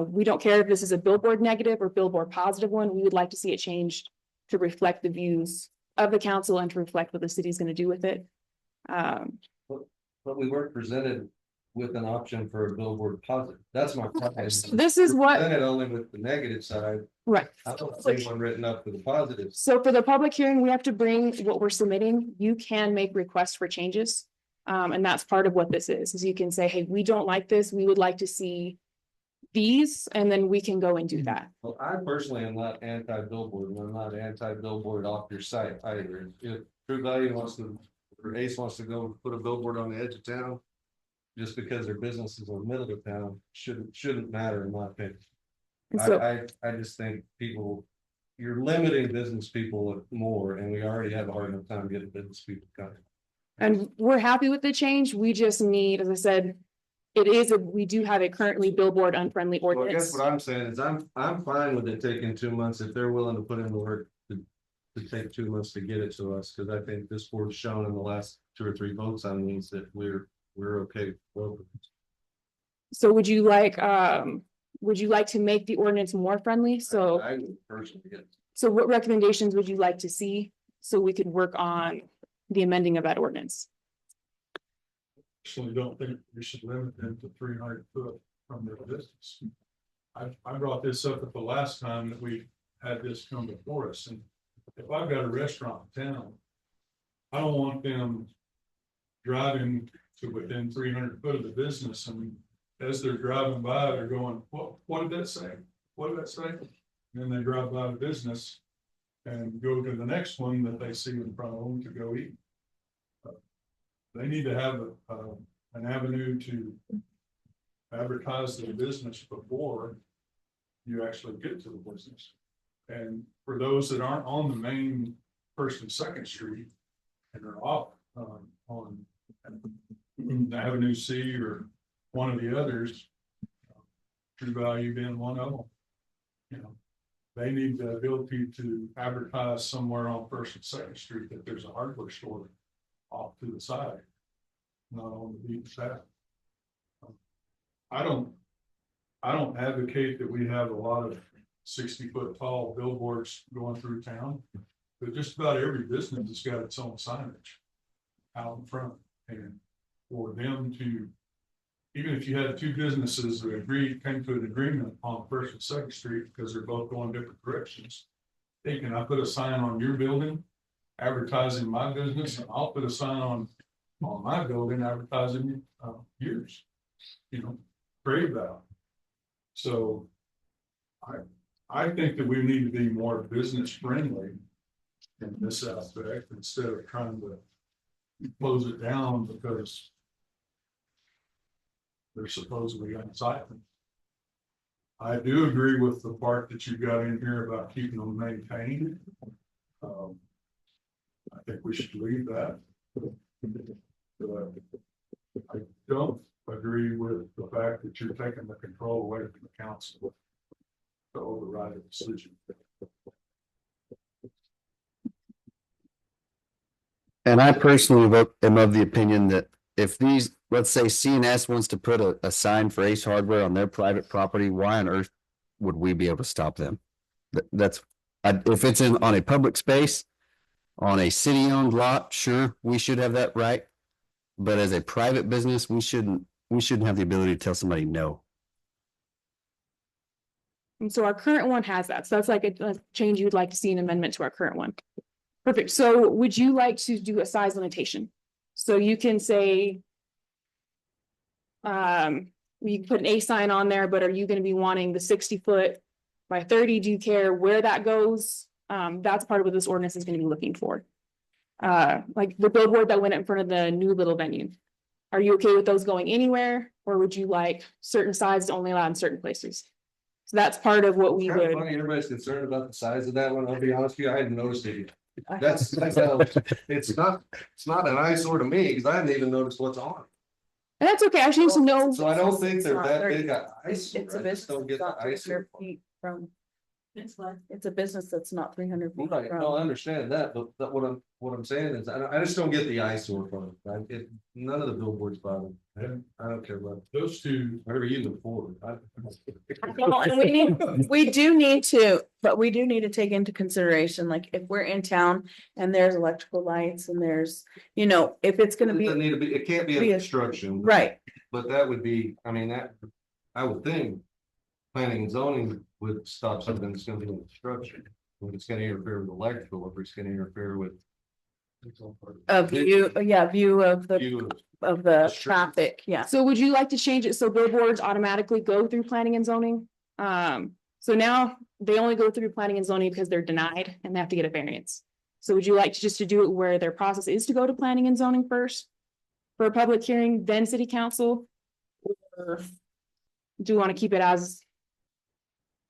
we don't care if this is a billboard negative or billboard positive one. We would like to see it changed to reflect the views of the council and to reflect what the city is going to do with it. But we weren't presented with an option for a billboard positive. That's my problem. This is what. Presented only with the negative side. Right. I don't see one written up for the positives. So for the public hearing, we have to bring what we're submitting. You can make requests for changes. And that's part of what this is you can say, hey, we don't like this. We would like to see these, and then we can go and do that. Well, I personally am not anti-billboard, and I'm not anti-billboard off your site either. If True Value wants to, or Ace wants to go put a billboard on the edge of town, just because their business is in the middle of town, shouldn't matter in my opinion. So, I just think you're limiting business people more, and we already have a hard enough time getting business people coming. and we're happy with the change. We just need, as I said, we do have a currently billboard unfriendly Well, I ordinance. guess what I'm saying is I'm fine with it taking 2 months if they're willing to put in the work to take 2 months to get it to us, because I think this board's shown in the last 2 or 3 votes on these that we're okay. So would you like to make the ordinance more friendly? So, I would personally, yes. so what recommendations would you like to see so we could work on the amending of that ordinance? Actually, don't think we should limit them to 300 foot from their business. I brought this up at the last time that we had this come before us, and if I've got a restaurant in town, I don't want them driving to within 300 foot of the business, and as they're driving by, they're going, what did that say? What did that say? And then they drive by the business and go to the next one that they see in front of them to go eat. They need to have an avenue to advertise their business before you actually get to the business. And for those that aren't on the main First and Second Street and are off on Avenue C or one of the others, True Value being one of them, you know, they need the ability to advertise somewhere on First and Second Street that there's a hardware store off to the side, not on the beach side. I don't I don't advocate that we have a lot of 60-foot tall billboards going through town. But just about every business has got its own signage out in front. And for them to, even if you had two businesses that came to an agreement on First and Second Street because they're both going different directions. Hey, can I put a sign on your building advertising my business, and I'll put a sign on my building advertising yours, you know, pray about. So I think that we need to be more business friendly in this aspect instead of trying to close it down because they're supposedly unsightly. I do agree with the part that you got in here about keeping them maintained. I think we should leave that. I don't agree with the fact that you're taking the control away from the council to override a decision. And I personally am of the opinion that if these, let's say CNS wants to put a sign for Ace Hardware on their private property, why on earth would we be able to stop them? If it's on a public space, on a city-owned lot, sure, we should have that right. But as a private business, we shouldn't have the ability to tell somebody no. And so our current one has that. So that's like a change you'd like to see an amendment to our current one. Perfect. So would you like to do a size limitation? So you can say, you can put an A sign on there, but are you going to be wanting the 60-foot by 30? Do you care where that goes? That's part of what this ordinance is going to be looking for. Like the billboard that went in front of the new little venue. Are you okay with those going anywhere? Or would you like certain sizes only allowed in certain places? So that's part of what we would. Funny, everybody's concerned about the size of that one. I'll be honest with you, I hadn't noticed it. That's it's not an eyesore to me because I hadn't even noticed what's on. And that's okay. I just know. So I don't think they're that big an eyesore. It's a I just business. don't get the eyesore. It's a business that's not 300 feet Right, from. no, I understand that, but what I'm saying is, I just don't get the eyesore from it. None of the billboards bother me. I don't care about Those two, whatever you can afford. Well, and we do need to take into consideration, like if we're in town and there's electrical lights and there's, you know, if it's gonna It be, doesn't need to be, it can't be be a a- construction. right, But that would be, I mean, that, I would think. Planning and zoning would stop something that's gonna be in construction. When it's gonna interfere with electrical, if it's gonna interfere with. a view of the, View of the street. traffic, yeah. So would you like to change it so billboards automatically go through planning and zoning? So now they only go through planning and zoning because they're denied and they have to get a variance. So would you like to do it where their process is to go to planning and zoning first? For a public hearing, then city council? Or do you want to keep it as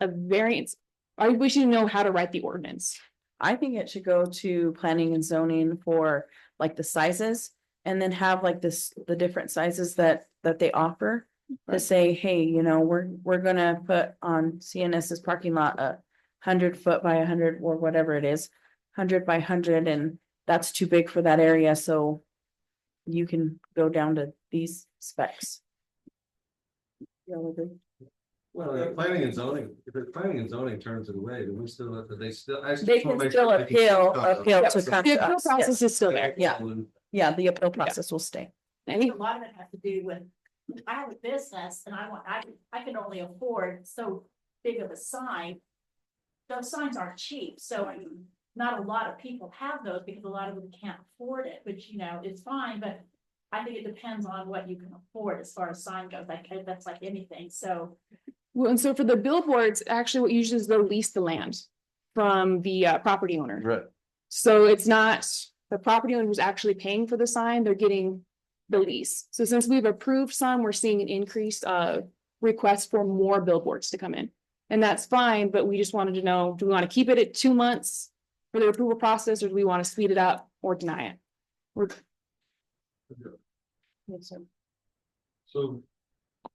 a variance? I wish you know how to write the ordinance. I think it should go to planning and zoning for like the sizes. And then have like the different sizes that they offer. To say, hey, you know, we're gonna put on CNS's parking lot 100 foot by 100 or whatever it is. 100 by 100, and that's too big for that area, so. You can go down to these specs. Y'all agree? Well, planning and zoning, if it's planning and zoning turns it away, then we still have to, they still. I just They wanna can make still sure they can appeal keep to come The to appeal us, process yes. is still there. Yeah. Yeah, the appeal process will stay. I think a lot of it has to do with, I have a business and I can only afford so big of a sign. Those signs aren't cheap, so I mean, not a lot of people have those because a lot of them can't afford it, which, you know, it's fine, but. I think it depends on what you can afford as far as sign goes, like, that's like anything, so. Well, and so for the billboards, actually what usually is they'll lease the land from the property owner. Right. So it's not the property owner who's actually paying for the sign, they're getting the lease. So since we've approved some, we're seeing an increase of requests for more billboards to come in. And that's fine, but we just wanted to know, do we want to keep it at 2 months for the approval process, or do we want to speed it up or deny it? so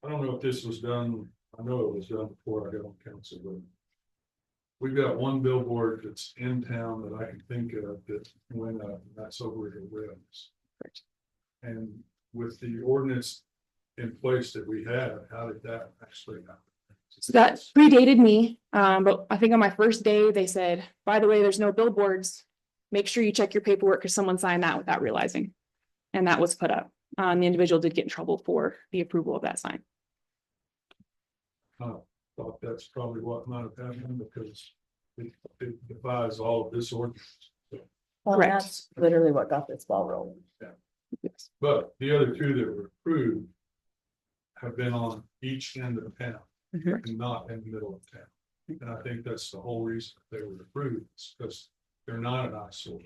I don't know if this was done, I know it was done before I got on council, but. We've got one billboard that's in town that I can think of that went up, and that's over at Williams. And with the ordinance in place that we had, how did that actually happen? So that predated me, but I think on my first day, they said, by the way, there's no billboards. Make sure you check your paperwork because someone signed that without realizing. And that was put up. The individual did get in trouble for the approval of that sign. Thought that's probably what might have happened because it defies all of this ordinance. Well, Correct. that's literally what got this ball rolling. Yes. But the other two that were approved have been on each end of town and not in the middle of town. And I think that's the whole reason they were approved, is because they're not an eyesore.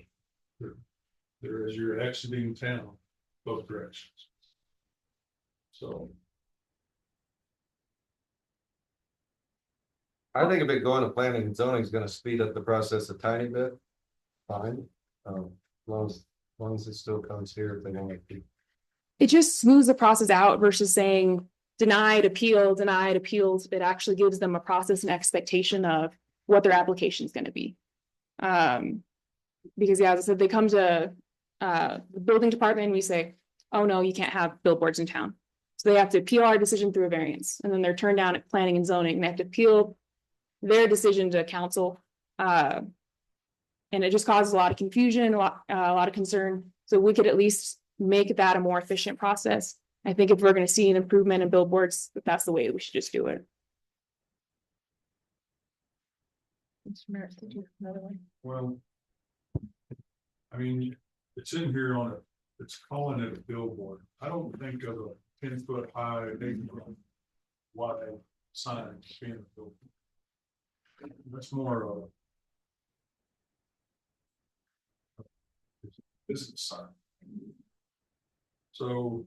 They're as you're exiting town, both directions. So. I think if it going to planning and zoning is gonna speed up the process a tiny bit. Fine, as long as it still comes here, if they want to. It just smooths the process out versus saying denied appeal, denied appeals. It actually gives them a process and expectation of what their application is going to be. Because yeah, as I said, they come to the building department and we say, oh no, you can't have billboards in town. So they have to appeal our decision through a variance, and then they're turned down at planning and zoning, and they have to appeal their decision to council. And it just causes a lot of confusion, a lot of concern. So we could at least make that a more efficient process. I think if we're going to see an improvement in billboards, that's the way we should just do it. Well, I mean, it's in here on it, it's calling it a billboard. I don't think of a 10-foot high, 8-foot wide sign as being a billboard. That's more of a business sign. So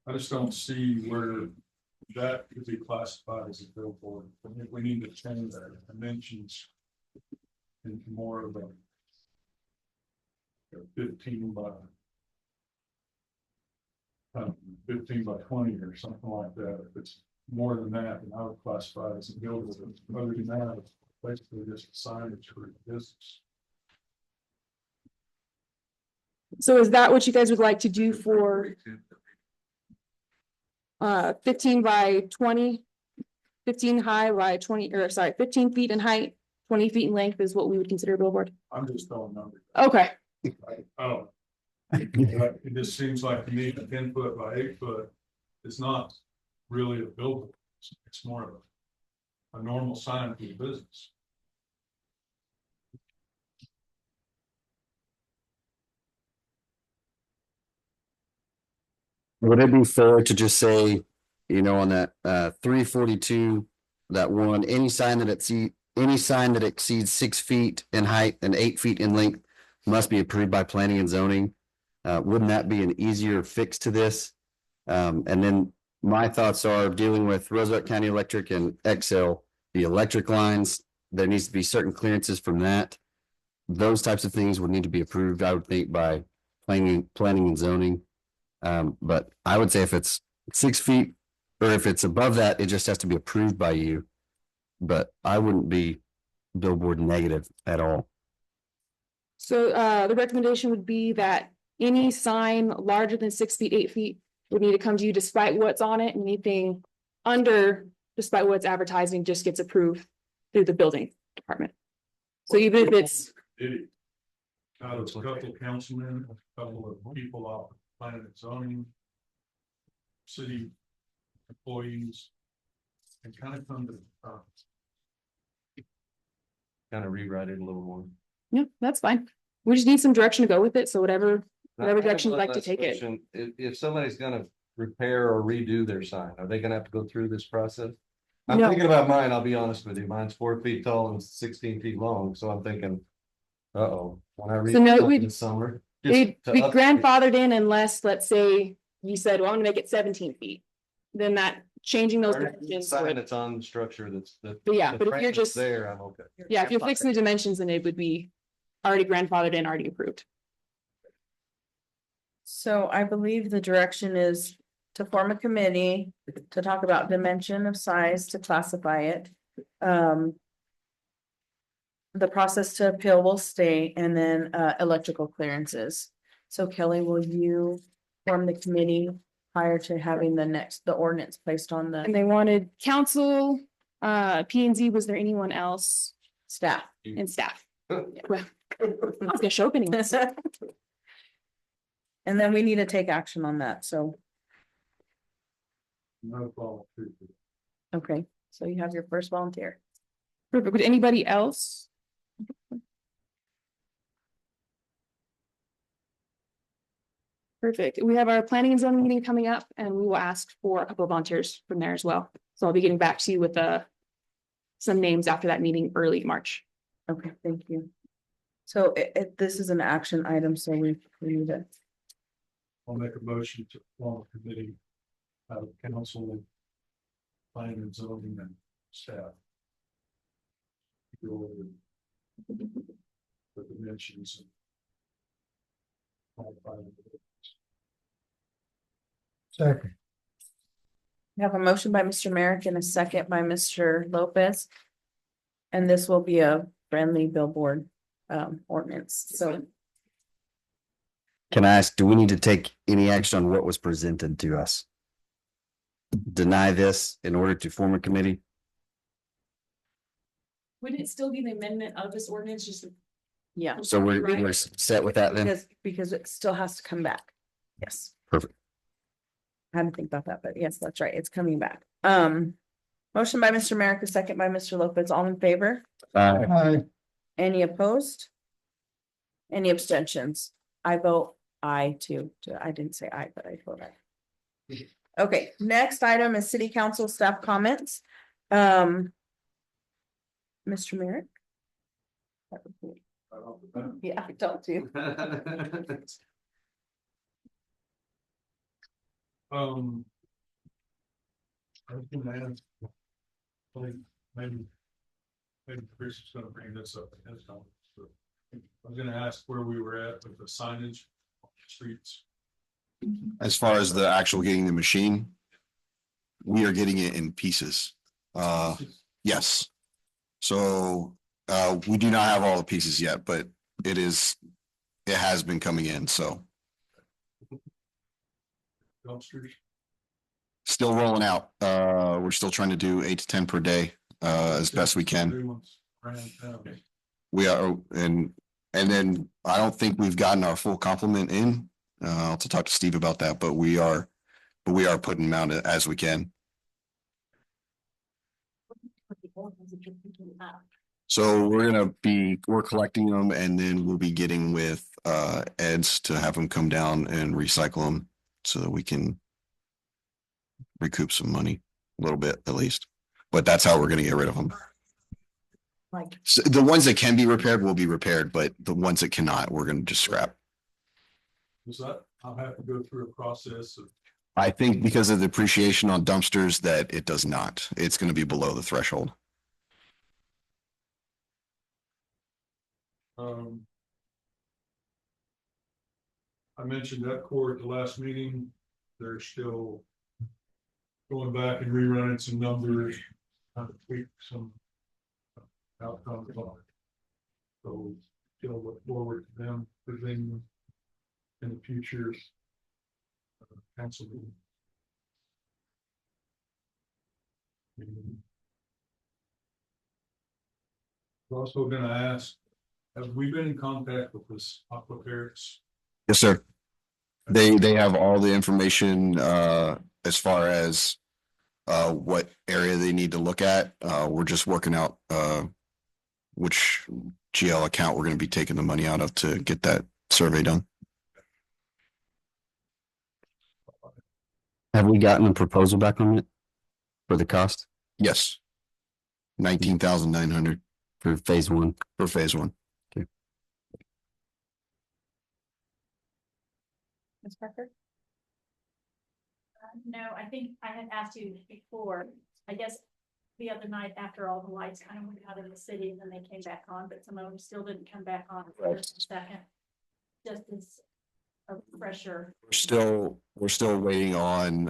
I just don't see where that could be classified as a billboard. I think we need to change that dimensions into more of a 15 by 20 or something like that. If it's more than that, then I would classify it as a billboard. Other than that, it's basically just signage for the business. So is that what you guys would like to do for 15 by 20, 15 high by 20, or sorry, 15 feet in height, 20 feet in length is what we would consider a billboard? I'm just throwing numbers. Okay. It just seems like to me, a 10-foot by 8-foot is not really a billboard. It's more of a normal sign for the business. Would it be fair to just say, you know, on that 342, that one, any sign that exceeds 6 feet in height and 8 feet in length must be approved by planning and zoning? Wouldn't that be an easier fix to this? And then my thoughts are dealing with Roosevelt County Electric and Excel, the electric lines, there needs to be certain clearances from that. Those types of things would need to be approved, I would think, by planning and zoning. But I would say if it's 6 feet or if it's above that, it just has to be approved by you. But I wouldn't be billboard negative at all. So the recommendation would be that any sign larger than 6 feet, 8 feet would need to come to you despite what's on it. Anything under, despite what's advertising, just gets approved through the building department. So even if it's. Now, there's a couple of councilmen, a couple of people off planning and zoning, city employees, and kind of come to Kind of rewrite it a little more. Yeah, that's fine. We just need some direction to go with it. So whatever I have direction you'd one like to last take it. question. If somebody's gonna repair or redo their sign, are they gonna have to go through this process? I'm No. thinking about mine, I'll be honest with you. Mine's 4 feet tall and 16 feet long, so I'm thinking, when I read So no, something this summer. just It'd to be up- grandfathered in unless, let's say, you said, well, I'm gonna make it 17 feet. Then that changing those Or dimensions Sign would, that's on the structure that's the. but yeah, the but if frame you're that's just, there, I'm okay. yeah, if you're fixing the dimensions, then it would be already grandfathered in, already approved. So I believe the direction is to form a committee to talk about dimension of size, to classify it. The process to appeal will stay, and then electrical clearances. So Kelly, will you form the committee prior to having the ordinance placed on And the they wanted council, P and Z, was there anyone else staff. in staff? Well, I was gonna show up anyway. And then we need to take action on that, so, No problem. okay, so you have your first volunteer. Perfect. Would anybody else? Perfect. We have our planning and zoning meeting coming up and we will ask for a couple of volunteers from there as well. So I'll be getting back to you with some names after that meeting early March. Okay, thank you. So this is an action item, so we need to, I'll make a motion to form a committee out of council and planning and zoning and staff. Go over the dimensions and qualify the- Second. we have a motion by Mr. Merrick and a second by Mr. Lopez. And this will be a friendly billboard ordinance, so. Can I ask, do we need to take any action on what was presented to us? Deny this in order to form a committee? Would it still be the amendment of this ordinance, just? Yeah. So we're set with that then? Because it still has to come back. Yes. Perfect. I hadn't think about that, but yes, that's right. It's coming back. Motion by Mr. Merrick, a second by Mr. Lopez, all in favor? Any opposed? Any abstentions? I vote aye too. I didn't say aye, but I vote aye. Okay, next item is city council staff comments. Mr. Merrick? Yeah, don't do. I was gonna ask. Maybe Chris is gonna bring this up in his comments. I was gonna ask where we were at with the signage on the streets. As far as the actual getting the machine, we are getting it in pieces. Yes. So, we do not have all the pieces yet, but it has been coming in, so Dumpsters. still rolling out. We're still trying to do 8 to 10 per day, as best we can. New ones around town. We are, and then I don't think we've gotten our full complement in. I'll have to talk to Steve about that, but we are putting them out as we can. So we're collecting them and then we'll be getting with Ed's to have them come down and recycle them so that we can recoup some money, a little bit at least. But that's how we're gonna get rid of them. Like, So the ones that can be repaired will be repaired, but the ones that cannot, we're gonna just scrap. Was that, I'll have to go through a process of, I think because of the depreciation on dumpsters that it does not. It's gonna be below the threshold. I mentioned that court at the last meeting, they're still going back and rerunning some numbers, trying to tweak some outcomes on it. So still look forward to them presenting in the future. Council meeting. We're also gonna ask, have we been in contact with this Aquaterix? Yes, sir. They have all the information as far as what area they need to look at. We're just working out which GL account we're gonna be taking the money out of to get that survey done. Have we gotten a proposal back on it? For the cost Yes. 19,900 for phase one? for phase one. Ms. Parker? No, I think I had asked you before, I guess the other night after all the lights kind of went out in the city and then they came back on, but some of them still didn't come back on for a second. Just as a refresher. We're still waiting on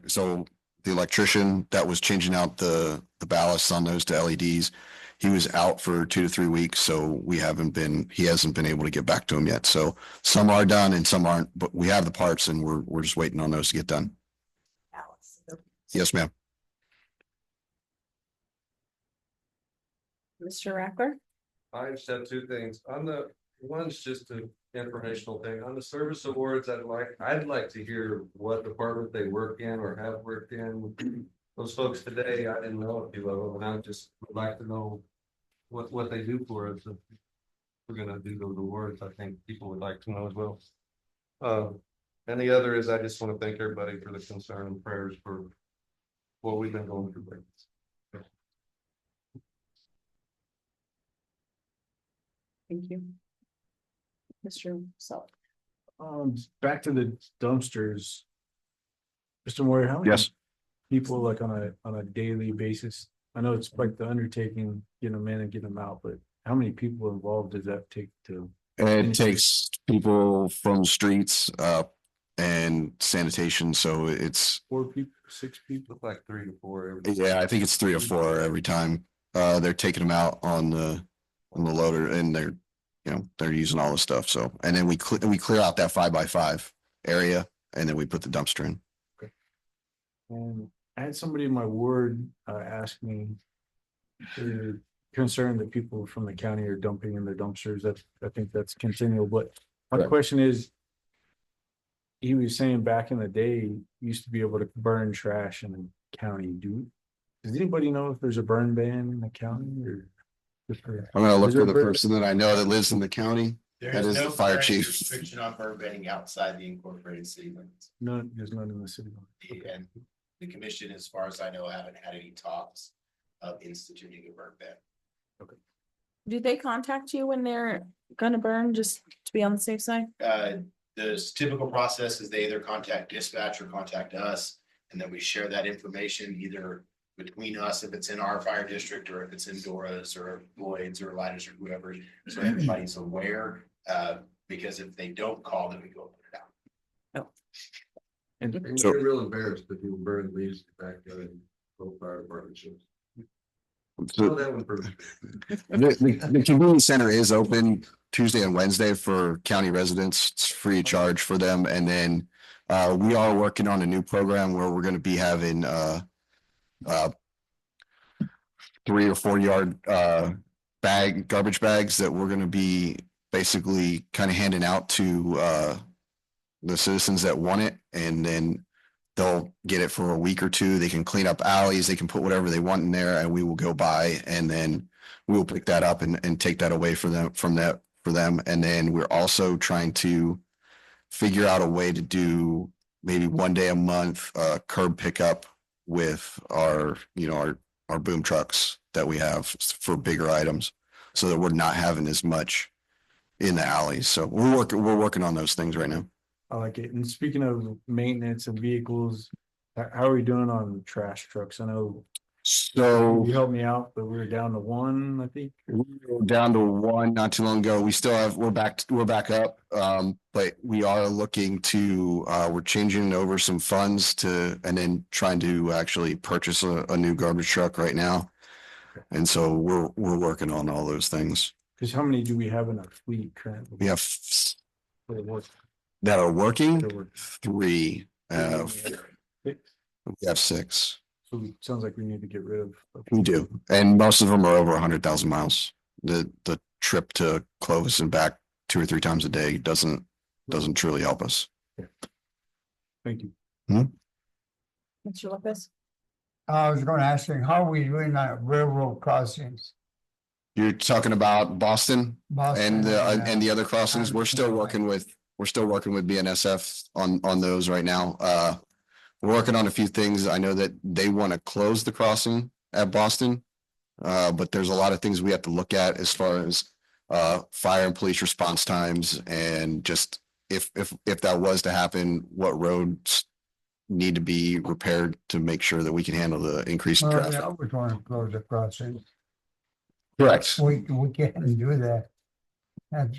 so the electrician that was changing out the ballasts on those to LEDs. he was out for 2 to 3 weeks, so he hasn't been able to get back to him yet. So some are done and some aren't, but we have the parts and we're just waiting on those to get done. Yes, ma'am. Mr. Rackler? I just have two things. On the, one's just an informational thing. On the service awards, I'd like to hear what department they work in or have worked in. Those folks today, I didn't know a few of them, and I just would like to know what they do for us. If we're gonna do those awards, I think people would like to know as well. And the other is I just want to thank everybody for the concern and prayers for what we've been going through lately. Thank you. Mr. Salt. Back to the dumpsters. Mr. Moyer, how many Yes. people like on a daily basis? I know it's like the undertaking, get them in and get them out, but how many people involved does that take to? It takes people from streets and sanitation, so it's, 4 people, 6 people? Look like 3 to 4 yeah, I think it's 3 or 4 every time. They're taking them out on the loader and they're using all the stuff. So, and then we clear out that 5x5 area and then we put the dumpster in. And I had somebody in my ward ask me, concerned that people from the county are dumping in their dumpsters. I think that's continual, but my Correct. question is, he was saying back in the day, you used to be able to burn trash in the county. Does anybody know if there's a burn ban in the county or? I'm gonna look Is there for the burn- person that I know that lives in the county. That is the fire chief. Restriction on burn banning outside the incorporated city limits. No, there's none in the city. And the commission, as far as I know, haven't had any talks of instituting a burn ban. Do they contact you when they're gonna burn, just to be on the safe side? The typical process is they either contact dispatch or contact us, and then we share that information either between us if it's in our fire district or if it's in Dora's or Lloyd's or Leidos or whoever, so everybody's aware. Because if they don't call, then we go put it out. And So- you're real embarrassed if you burn leaves back in both fire department shows. So That one first. the community center is open Tuesday and Wednesday for county residents. It's free of charge for them. And then we are working on a new program where we're gonna be having 3 or 4 yard garbage bags that we're gonna be basically kind of handing out to the citizens that want it, and then they'll get it for a week or 2. They can clean up alleys, they can put whatever they want in there, and we will go by and then we will pick that up and take that away for them. And then we're also trying to figure out a way to do maybe 1 day a month curb pickup with our boom trucks that we have for bigger items, so that we're not having as much in the alleys. So we're working on those things right now. I like it. And speaking of maintenance and vehicles, how are we doing on trash trucks? I know So you helped me out, but we were down to 1, I think. we were down to 1 not too long ago. We're back up. But we are looking to, we're changing over some funds and then trying to actually purchase a new garbage truck right now. And so we're working on all those things. Because how many do we have in our fleet currently? We have For the work? that are working, That work? 3, Six? we have 6. So it sounds like we need to get rid of. We do. And most of them are over 100,000 miles. The trip to Clovis and back 2 or 3 times a day doesn't truly help us. Thank you. Mr. Lopez? I was gonna ask you, how are we doing on railroad crossings? You're talking about Boston Boston, and the other crossings. We're still working with BNSF on those right now. We're working on a few things. I know that they want to close the crossing at Boston. But there's a lot of things we have to look at as far as fire and police response times, and just if that was to happen, what roads need to be repaired to make sure that we can handle the increase in Well, traffic. yeah, we want to close the crossings. Correct. We can't do that. That's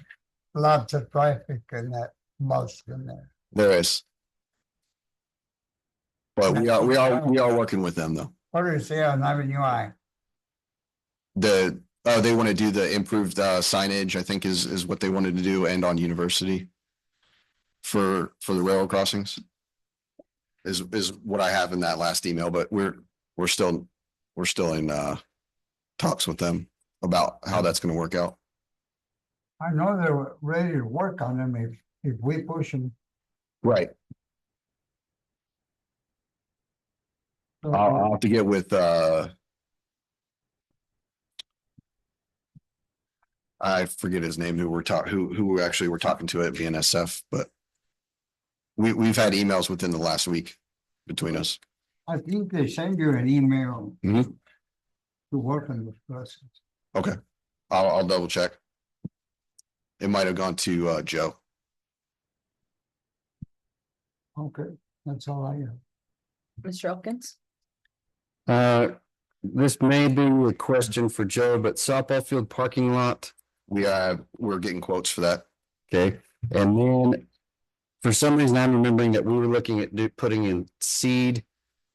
lots of traffic in that Boston there. There is. But we are working with them though. What do you say on Avenue I? The They want to do the improved signage, I think is what they wanted to do, and on University. For the railroad crossings. Is what I have in that last email, but we're still in talks with them about how that's gonna work out. I know they're ready to work on them if we push them. Right. I'll have to get with I forget his name, who we actually were talking to at VNSF, but we've had emails within the last week between us. I think they send you an email Mhm. to work on this process. Okay, I'll double check. It might have gone to Joe. Okay, that's all I have. Mr. Elkins? This may be a question for Joe, but softball field parking lot, We're getting quotes for that. okay, and then. For some reason, I'm remembering that we were looking at putting in seed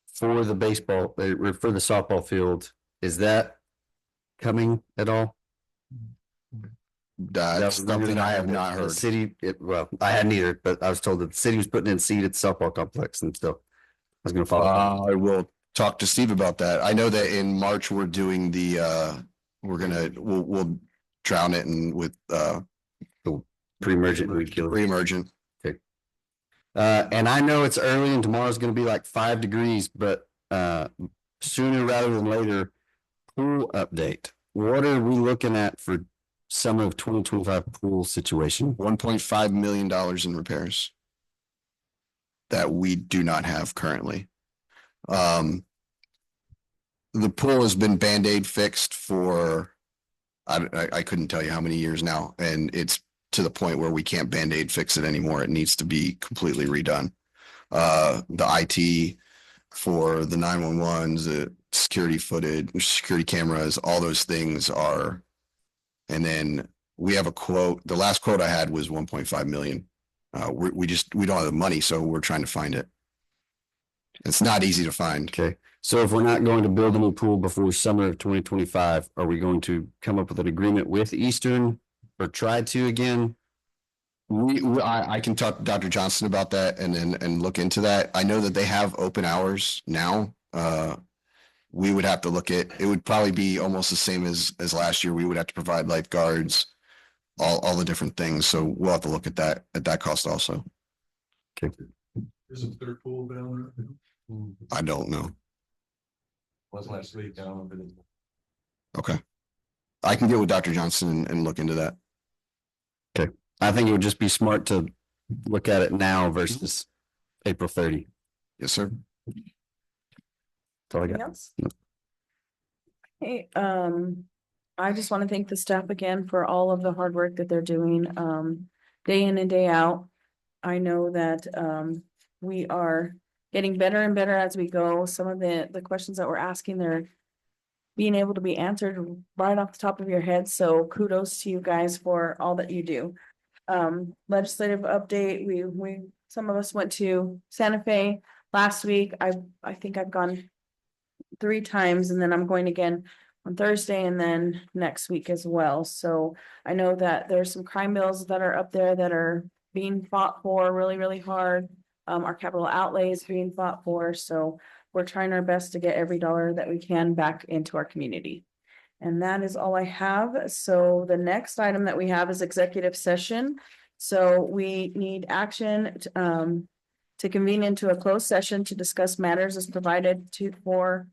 for the baseball, or for the softball field. Is that coming at all? That's something I have not The heard. city, well, I hadn't either, but I was told that the city was putting in seed at the softball complex and still. I was gonna follow up. I will talk to Steve about that. I know that in March, we're doing we'll drown it in with Pre-emergent weed killer. pre-emergent. And I know it's early and tomorrow's gonna be like 5 degrees, but sooner rather than later, pool update. What are we looking at for summer of 2025 pool situation? $1.5 million in repairs that we do not have currently. The pool has been Band-Aid fixed for I couldn't tell you how many years now, and it's to the point where we can't Band-Aid fix it anymore. It needs to be completely redone. The IT for the 911s, the security footage, security cameras, all those things are. And then we have a quote. The last quote I had was 1.5 million. We don't have the money, so we're trying to find it. It's not easy to find. Okay, so if we're not going to build a new pool before summer of 2025, are we going to come up with an agreement with Eastern or try to again? I can talk to Dr. Johnson about that and look into that. I know that they have open hours now. We would have to look at, it would probably be almost the same as last year. We would have to provide lifeguards, all the different things. So we'll have to look at that cost also. Okay. Isn't there a pool down there? I don't know. Was last week, I don't know if it is. Okay. I can get with Dr. Johnson and look into that. Okay, I think it would just be smart to look at it now versus April 30. Yes, sir. That's all I Anything got. else? Hey, I just want to thank the staff again for all of the hard work that they're doing, day in and day out. I know that, we are getting better and better as we go. Some of the questions that we're asking, they're being able to be answered right off the top of your head. So kudos to you guys for all that you do. Legislative update, we some of us went to Santa Fe last week. I think I've gone 3 times, and then I'm going again on Thursday and then next week as well. So I know that there's some crime bills that are up there that are being fought for really, really hard. Our capital outlay is being fought for, so we're trying our best to get every dollar that we can back into our community. And that is all I have. So the next item that we have is executive session. So we need action to convene into a closed session to discuss matters as provided for.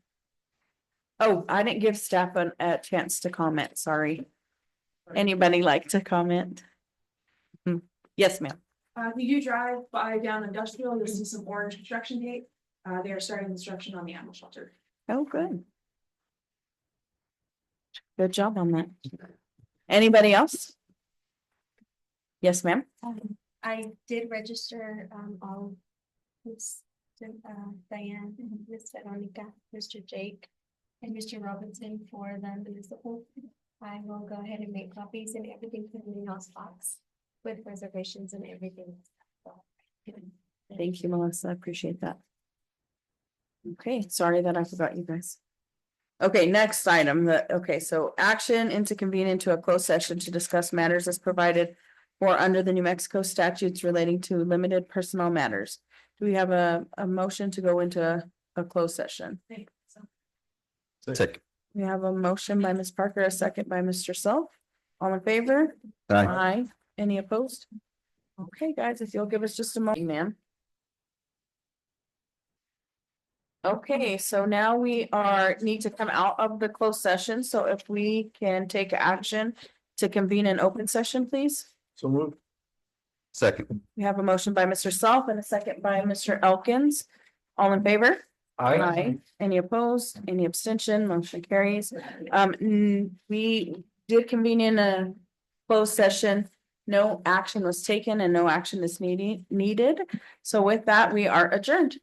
Oh, I didn't give staff a chance to comment, sorry. Anybody like to comment? Yes, ma'am. We do drive by down industrial, you'll see some orange construction tape. They are starting construction on the animal shelter. Oh, good. Good job on that. Anybody else? Yes, ma'am. I did register, all, Ms. Diane, Ms. Veronica, Mr. Jake, and Mr. Robinson for the municipal. I will go ahead and make copies and everything for the Munoz box with reservations and everything. Thank you, Melissa. I appreciate that. Okay, sorry that I forgot you guys. Okay, next item, so action into convene into a closed session to discuss matters as provided for under the New Mexico statutes relating to limited personnel matters. Do we have a motion to go into a closed session? Second. We have a motion by Ms. Parker, a second by Mr. Self. All in favor? Aye. Any opposed? Okay, guys, if you'll give us just a moment, ma'am. Okay, so now we need to come out of the closed session, so if we can take action to convene an open session, please. So move. Second. We have a motion by Mr. Self and a second by Mr. Elkins. All in favor? Aye. Any opposed? Any abstention? Motion carries. We did convene in a closed session. No action was taken and no action is needed. So with that, we are adjourned.